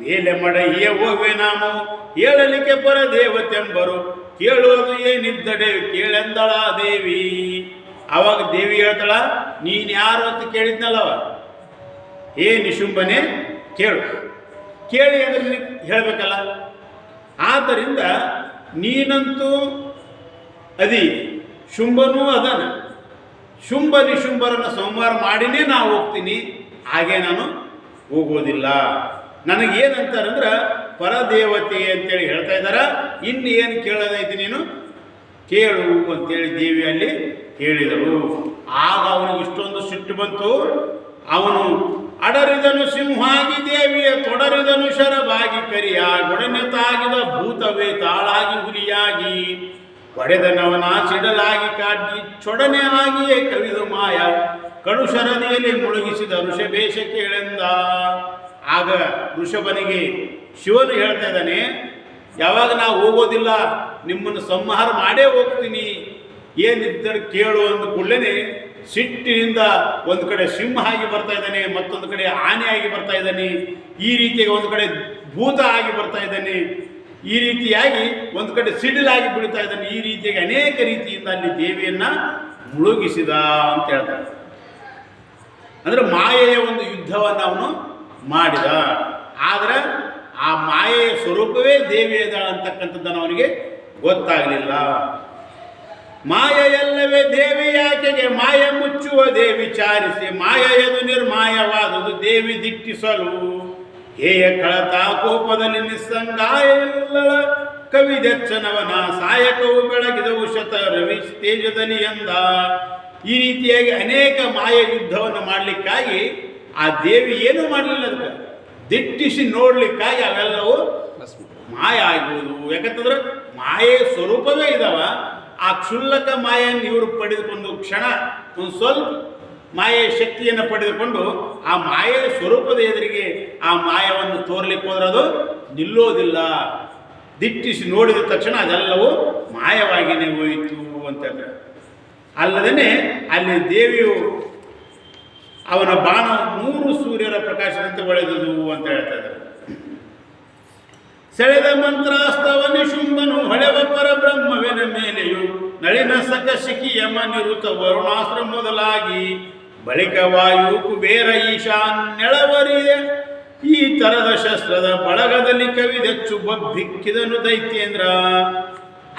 ಮೇಲೆ ಮಡಹಿಯ ಹೋಗುವೆ ನಾವು ಹೇಳಲಿಕ್ಕೆ ಪರ ದೇವತೆಂಬರು ಕೇಳುವುದು ಏನಿದ್ದಡೆ ಕೇಳೆಂದಳ ದೇವಿ. ಅವಾಗ ದೇವಿ ಹೇಳ್ತಾಳ, ನೀನು ಯಾರು ಅಂತ ಕೇಳಿದ್ನಲ್ಲವ, ಏ ನಿಶುಂಭನೆ ಕೇಳು. ಕೇಳಿ ಅಂದ್ರೆ ಹೇಳಬೇಕಲ್ಲ. ಆದ್ದರಿಂದ ನೀನಂತೂ ಅದಿ, ಶುಂಭನೂ ಅದನ. ಶುಂಭ ನಿಶುಂಭರನ್ನು ಸಂಹಾರ ಮಾಡಿನೇ ನಾವು ಹೋಗ್ತೀನಿ, ಹಾಗೆ ನಾನು ಹೋಗೋದಿಲ್ಲ. ನನಗೇನಂತಾರಂದ್ರೆ ಪರದೇವತೆ ಅಂತೇಳಿ ಹೇಳ್ತಾ ಇದ್ದಾರ. ಇನ್ನು ಏನು ಕೇಳೋದೈತಿ ನೀನು ಕೇಳು ಅಂತೇಳಿ ದೇವಿಯಲ್ಲಿ ಹೇಳಿದರು. ಆಗ ಅವನಿಗೆ ಇಷ್ಟೊಂದು ಸಿಟ್ಟು ಬಂತು. ಅವನು ಅಡರಿದನು ಸಿಂಹಾಗಿ ದೇವಿಯ ತೊಡರಿದನು ಶರವಾಗಿ ಕರಿಯ ಗೊಡನೆ ತಾಗಿದ ಭೂತವೇ ತಾಳಾಗಿ ಹುಲಿಯಾಗಿ ಹೊಡೆದನವನ ಸಿಡಲಾಗಿ ಕಾಟಿ ಚೊಡನೆ ಆಗಿಯೇ ಕವಿದು ಮಾಯ ಕಡು ಶರದಿಯಲ್ಲಿ ಮುಳುಗಿಸಿದ ಋಷಭೇಶ ಕೇಳೆಂದ. ಆಗ ಋಷಭನಿಗೆ ಶಿವನು ಹೇಳ್ತಾ ಇದ್ದಾನೆ, ಯಾವಾಗ ನಾವು ಹೋಗೋದಿಲ್ಲ, ನಿಮ್ಮನ್ನು ಸಂಹಾರ ಮಾಡೇ ಹೋಗ್ತೀನಿ, ಏನಿದ್ದರೆ ಕೇಳು ಅಂದ ಕೂಡಲೇ ಸಿಟ್ಟಿನಿಂದ ಒಂದು ಕಡೆ ಸಿಂಹ ಆಗಿ ಬರ್ತಾ ಇದ್ದಾನೆ, ಮತ್ತೊಂದು ಕಡೆ ಆನೆ ಆಗಿ ಬರ್ತಾ ಇದ್ದಾನೆ, ಈ ರೀತಿಯಾಗಿ ಒಂದು ಕಡೆ ಭೂತ ಆಗಿ ಬರ್ತಾ ಇದ್ದಾನೆ, ಈ ರೀತಿಯಾಗಿ ಒಂದು ಕಡೆ ಸಿಡಿಲಾಗಿ ಬೀಳ್ತಾ ಇದ್ದಾನೆ. ಈ ರೀತಿಯಾಗಿ ಅನೇಕ ರೀತಿಯಿಂದ ಅಲ್ಲಿ ದೇವಿಯನ್ನ ಮುಳುಗಿಸಿದ ಅಂತ ಹೇಳ್ತಾರೆ. ಅಂದ್ರೆ ಮಾಯೆಯ ಒಂದು ಯುದ್ಧವನ್ನು ಅವನು ಮಾಡಿದ. ಆದರೆ ಆ ಮಾಯೆಯ ಸ್ವರೂಪವೇ ದೇವಿಯದ ಅಂತಕ್ಕಂಥದ್ದನ್ನು ಅವನಿಗೆ ಗೊತ್ತಾಗಲಿಲ್ಲ. ಮಾಯೆಯಲ್ಲವೇ ದೇವಿ ಯಾಕೆಗೆ ಮಾಯ ಮುಚ್ಚುವ ದೇವಿ ಚಾರಿಸಿ ಮಾಯೆಯದು ನಿರ್ಮಾಯವಾದುದು ದೇವಿ ದಿಟ್ಟಿಸಲು ಹೇಯ ಕಳತ ಕೋಪದಲ್ಲಿ ನಿಸ್ಸಂಗಾಯಲ್ಲ ಕವಿದೆಚ್ಚನವನ ಸಾಯಕವು ಬೆಳಗಿದವು ಶತ ರವಿ ತೇಜದಲ್ಲಿ ಎಂದ. ಈ ರೀತಿಯಾಗಿ ಅನೇಕ ಮಾಯ ಯುದ್ಧವನ್ನು ಮಾಡಲಿಕ್ಕಾಗಿ ಆ ದೇವಿ ಏನೂ ಮಾಡಲಿಲ್ಲ, ಅದಕ್ಕೆ ದಿಟ್ಟಿಸಿ ನೋಡ್ಲಿಕ್ಕಾಗಿ ಅವೆಲ್ಲವೂ ಮಾಯ ಆಗುವುದು. ಯಾಕಂತಂದ್ರೆ ಮಾಯೆಯ ಸ್ವರೂಪವೇ ಇದಾವ. ಆ ಕ್ಷುಲ್ಲಕ ಮಾಯನ್ನು ಇವರು ಪಡೆದುಕೊಂಡು ಕ್ಷಣ ಒಂದು ಸ್ವಲ್ಪ ಮಾಯೆಯ ಶಕ್ತಿಯನ್ನು ಪಡೆದುಕೊಂಡು ಆ ಮಾಯೆಯ ಸ್ವರೂಪದ ಎದುರಿಗೆ ಆ ಮಾಯವನ್ನು ತೋರ್ಲಿಕ್ಕೆ ಹೋದ್ರೆ ಅದು ನಿಲ್ಲೋದಿಲ್ಲ. ದಿಟ್ಟಿಸಿ ನೋಡಿದ ತಕ್ಷಣ ಅದೆಲ್ಲವೂ ಮಾಯವಾಗಿಯೇ ಹೋಯಿತು ಅಂತಂದ್ರೆ. ಅಲ್ಲದೇ ಅಲ್ಲಿ ದೇವಿಯು ಅವನ ಬಾಣ 3 ಸೂರ್ಯರ ಪ್ರಕಾಶದಂತೆ ಹೊಳೆದುದು ಅಂತ ಹೇಳ್ತಾ ಇದ್ದಾರೆ. ಸೆಳೆದ ಮಂತ್ರಾಸ್ತವನಿ ಶುಂಭನು ಹೊಳೆವ ಪರಬ್ರಹ್ಮವೆನ ಮೇಲೆಯು ನಳಿನ ಸಕ ಶಿಖಿ ಯಮ ನಿರುತ ವರುಣಾಸ್ತ್ರ ಮೊದಲಾಗಿ ಬಳಿಕ ವಾಯು ಕುಬೇರ ಈಶಾನ್ ನೆಳವರಿಯ ಈ ತರದ ಶಸ್ತ್ರದ ಬಳಗದಲ್ಲಿ ಕವಿದೆಚ್ಚು ಬಬ್ಬಿಕ್ಕಿದನು ದೈತ್ಯೇಂದ್ರ.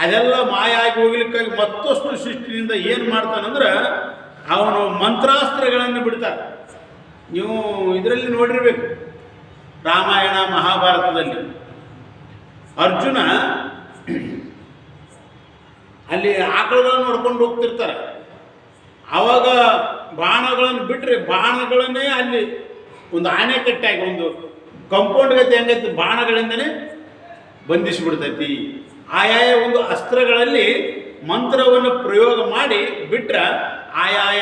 ಅದೆಲ್ಲ ಮಾಯ ಆಗಿ ಹೋಗ್ಲಿಕ್ಕಾಗಿ ಮತ್ತಷ್ಟು ಸೃಷ್ಟಿನಿಂದ ಏನು ಮಾಡ್ತಾನಂದ್ರೆ ಅವನು ಮಂತ್ರಾಸ್ತ್ರಗಳನ್ನು ಬಿಡ್ತಾನೆ. ನೀವು ಇದರಲ್ಲಿ ನೋಡಿರ್ಬೇಕು, ರಾಮಾಯಣ ಮಹಾಭಾರತದಲ್ಲಿ ಅರ್ಜುನ ಅಲ್ಲಿ ಆಕಳುಗಳನ್ನು ನೋಡ್ಕೊಂಡು ಹೋಗ್ತಿರ್ತಾರೆ. ಆವಾಗ ಬಾಣಗಳನ್ನು ಬಿಟ್ಟರೆ ಬಾಣಗಳನ್ನೇ ಅಲ್ಲಿ ಒಂದು ಆಣೆಕಟ್ಟಾಗಿ ಒಂದು ಕಂಪೌಂಡ್ ಗತಿ ಹೆಂಗೈತಿ ಬಾಣಗಳಿಂದನೇ ಬಂಧಿಸಿಬಿಡ್ತೈತಿ. ಆಯಾಯ ಒಂದು ಅಸ್ತ್ರಗಳಲ್ಲಿ ಮಂತ್ರವನ್ನು ಪ್ರಯೋಗ ಮಾಡಿ ಬಿಟ್ರೆ ಆಯಾಯ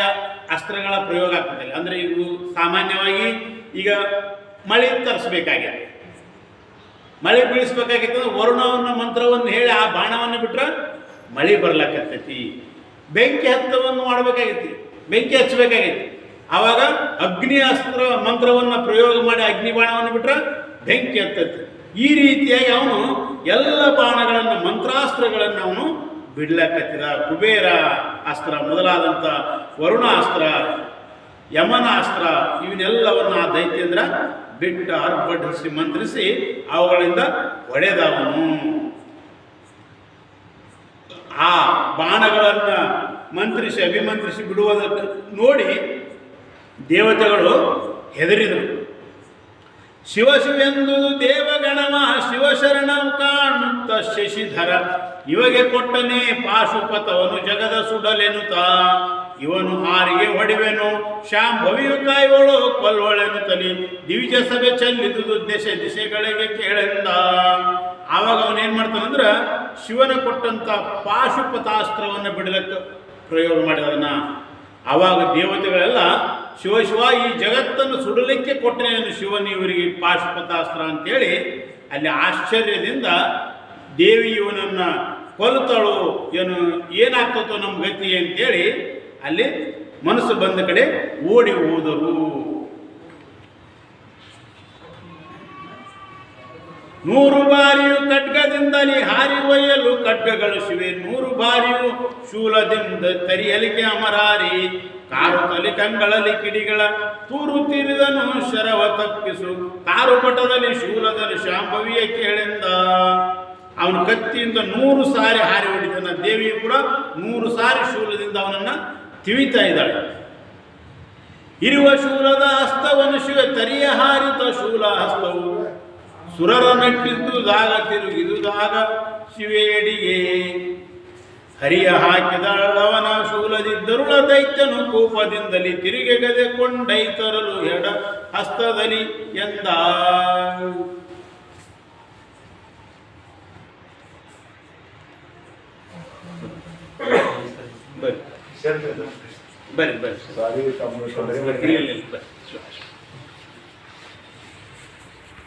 ಅಸ್ತ್ರಗಳ ಪ್ರಯೋಗ ಆಗ್ತದೆ. ಅಂದರೆ ಇವು ಸಾಮಾನ್ಯವಾಗಿ ಈಗ ಮಳೆ ತರಿಸ್ಬೇಕಾಗಿದೆ, ಮಳೆ ಬೀಳಿಸ್ಬೇಕಾಗಿತ್ತು ಅಂದ್ರೆ ವರುಣವನ್ನು ಮಂತ್ರವನ್ನು ಹೇಳಿ ಆ ಬಾಣವನ್ನು ಬಿಟ್ರೆ ಮಳೆ ಬರ್ಲಾಕತ್ತೈತಿ. ಬೆಂಕಿ ಹತ್ತವನ್ನು ಮಾಡಬೇಕಾಗಿತ್ತು, ಬೆಂಕಿ ಹಚ್ಚಬೇಕಾಗಿತ್ತು. ಆವಾಗ ಅಗ್ನಿ ಅಸ್ತ್ರ ಮಂತ್ರವನ್ನು ಪ್ರಯೋಗ ಮಾಡಿ ಅಗ್ನಿ ಬಾಣವನ್ನು ಬಿಟ್ರೆ ಬೆಂಕಿ ಹತ್ತೈತಿ. ಈ ರೀತಿಯಾಗಿ ಅವನು ಎಲ್ಲ ಬಾಣಗಳನ್ನು ಮಂತ್ರಾಸ್ತ್ರಗಳನ್ನು ಅವನು ಬಿಡ್ಲಕತ್ತಿದ. ಕುಬೇರ ಅಸ್ತ್ರ ಮೊದಲಾದಂಥ ವರುಣ ಅಸ್ತ್ರ, ಯಮನ ಅಸ್ತ್ರ ಇವನ್ನೆಲ್ಲವನ್ನು ಆ ದೈತ್ಯೇಂದ್ರ ಬಿಟ್ಟು ಆರ್ಭಟಿಸಿ ಮಂತ್ರಿಸಿ ಅವುಗಳಿಂದ ಹೊಡೆದವನು. ಆ ಬಾಣಗಳನ್ನು ಮಂತ್ರಿಸಿ ಅಭಿಮಂತ್ರಿಸಿ ಬಿಡುವುದನ್ನು ನೋಡಿ ದೇವತೆಗಳು ಹೆದರಿದರು. ಶಿವಶಿವೆಂದು ದೇವಗಣವ ಶಿವಶರಣ ಕಾಣುತ್ತ ಶಶಿಧರ ಇಮಗೆ ಕೊಟ್ಟನೆ ಪಾಶುಪತವನು ಜಗದ ಸುಡಲೆನುತ ಇವನು ಆರಿಗೆ ಹೊಡಿವೆನು ಶಾಂಭವಿಯು ಕಾಯುವಳು ಕೊಲ್ವಳೆನು ತಲಿ ದಿವಿಜ ಸಭೆ ಚೆಲ್ಲಿದುದು ದಿಶೆ ದಿಶೆಗಳಿಗೆ ಕೇಳೆಂದ. ಆವಾಗ ಅವನೇನು ಮಾಡ್ತಾನಂದ್ರೆ ಶಿವನ ಕೊಟ್ಟಂಥ ಪಾಶುಪತಾಸ್ತ್ರವನ್ನು ಬಿಡಲಿಕ್ಕೆ ಪ್ರಯೋಗ ಮಾಡಿದನ. ಆವಾಗ ದೇವತೆಗಳೆಲ್ಲ ಶಿವ ಶಿವ ಈ ಜಗತ್ತನ್ನು ಸುಡಲಿಕ್ಕೆ ಕೊಟ್ಟನೇನು ಶಿವನು ಇವರಿಗೆ ಪಾಶುಪತಾಸ್ತ್ರ ಅಂತೇಳಿ ಅಲ್ಲಿ ಆಶ್ಚರ್ಯದಿಂದ ದೇವಿ ಇವನನ್ನು ಕೊಲ್ತಾಳು, ಏನಾಗ್ತತೋ ನಮ್ಮ ಗತಿ ಅಂತೇಳಿ ಅಲ್ಲಿ ಮನಸ್ಸು ಬಂದ ಕಡೆ ಓಡಿ ಹೋದರು. 100 ಬಾರಿಯು ಖಡ್ಗದಿಂದಲೇ ಹಾರಿ ಒಯ್ಯಲು ಖಡ್ಗಗಳು ಶಿವೆ 100 ಬಾರಿಯು ಶೂಲದಿಂದ ತರಿಯಲಿಕೆ ಅಮರಾರಿ ಕಾರು ತಲೆ ಕಂಗಳಲ್ಲಿ ಕಿಡಿಗಳ ತೂರು ತೀರಿದನು ಶರವ ತಪ್ಪಿಸು ಕಾರು ಪಟದಲ್ಲಿ ಶೂಲದಲ್ಲಿ ಶಾಂಭವಿಯ ಕೇಳೆಂದ. ಅವನ ಕತ್ತಿಯಿಂದ 100 ಸಾರಿ ಹಾರಿ ಹೊಡಿದನ. ದೇವಿಯು ಕೂಡ 100 ಸಾರಿ ಶೂಲದಿಂದ ಅವನನ್ನು ತಿವಿತಾ ಇದ್ದಾಳೆ. ಇರುವ ಶೂಲದ ಹಸ್ತವನ್ನು ಶಿವ ತರಿಯ ಹಾರಿತ ಶೂಲ ಹಸ್ತವು ಸುರರ ನಟ್ಟಿದ್ದುದಾಗ ತಿರುಗಿದುದಾಗ ಶಿವೇಡಿಗೆ ಹರಿಯ ಹಾಕಿದಳವನ ಶೂಲದಿದ್ದರುಳ ದೈತ್ಯನು ಕೋಪದಿಂದಲಿ ತಿರುಗೆಗದೆ ಕೊಂಡೈತರಲು ಎಡ ಹಸ್ತದಲ್ಲಿ ಎಂದ ಬರ್ರಿ ಬರ್ರಿ ಬರ್ರಿ ಸಾರಿ ತಮ್ಮ ಬರ್ರಿ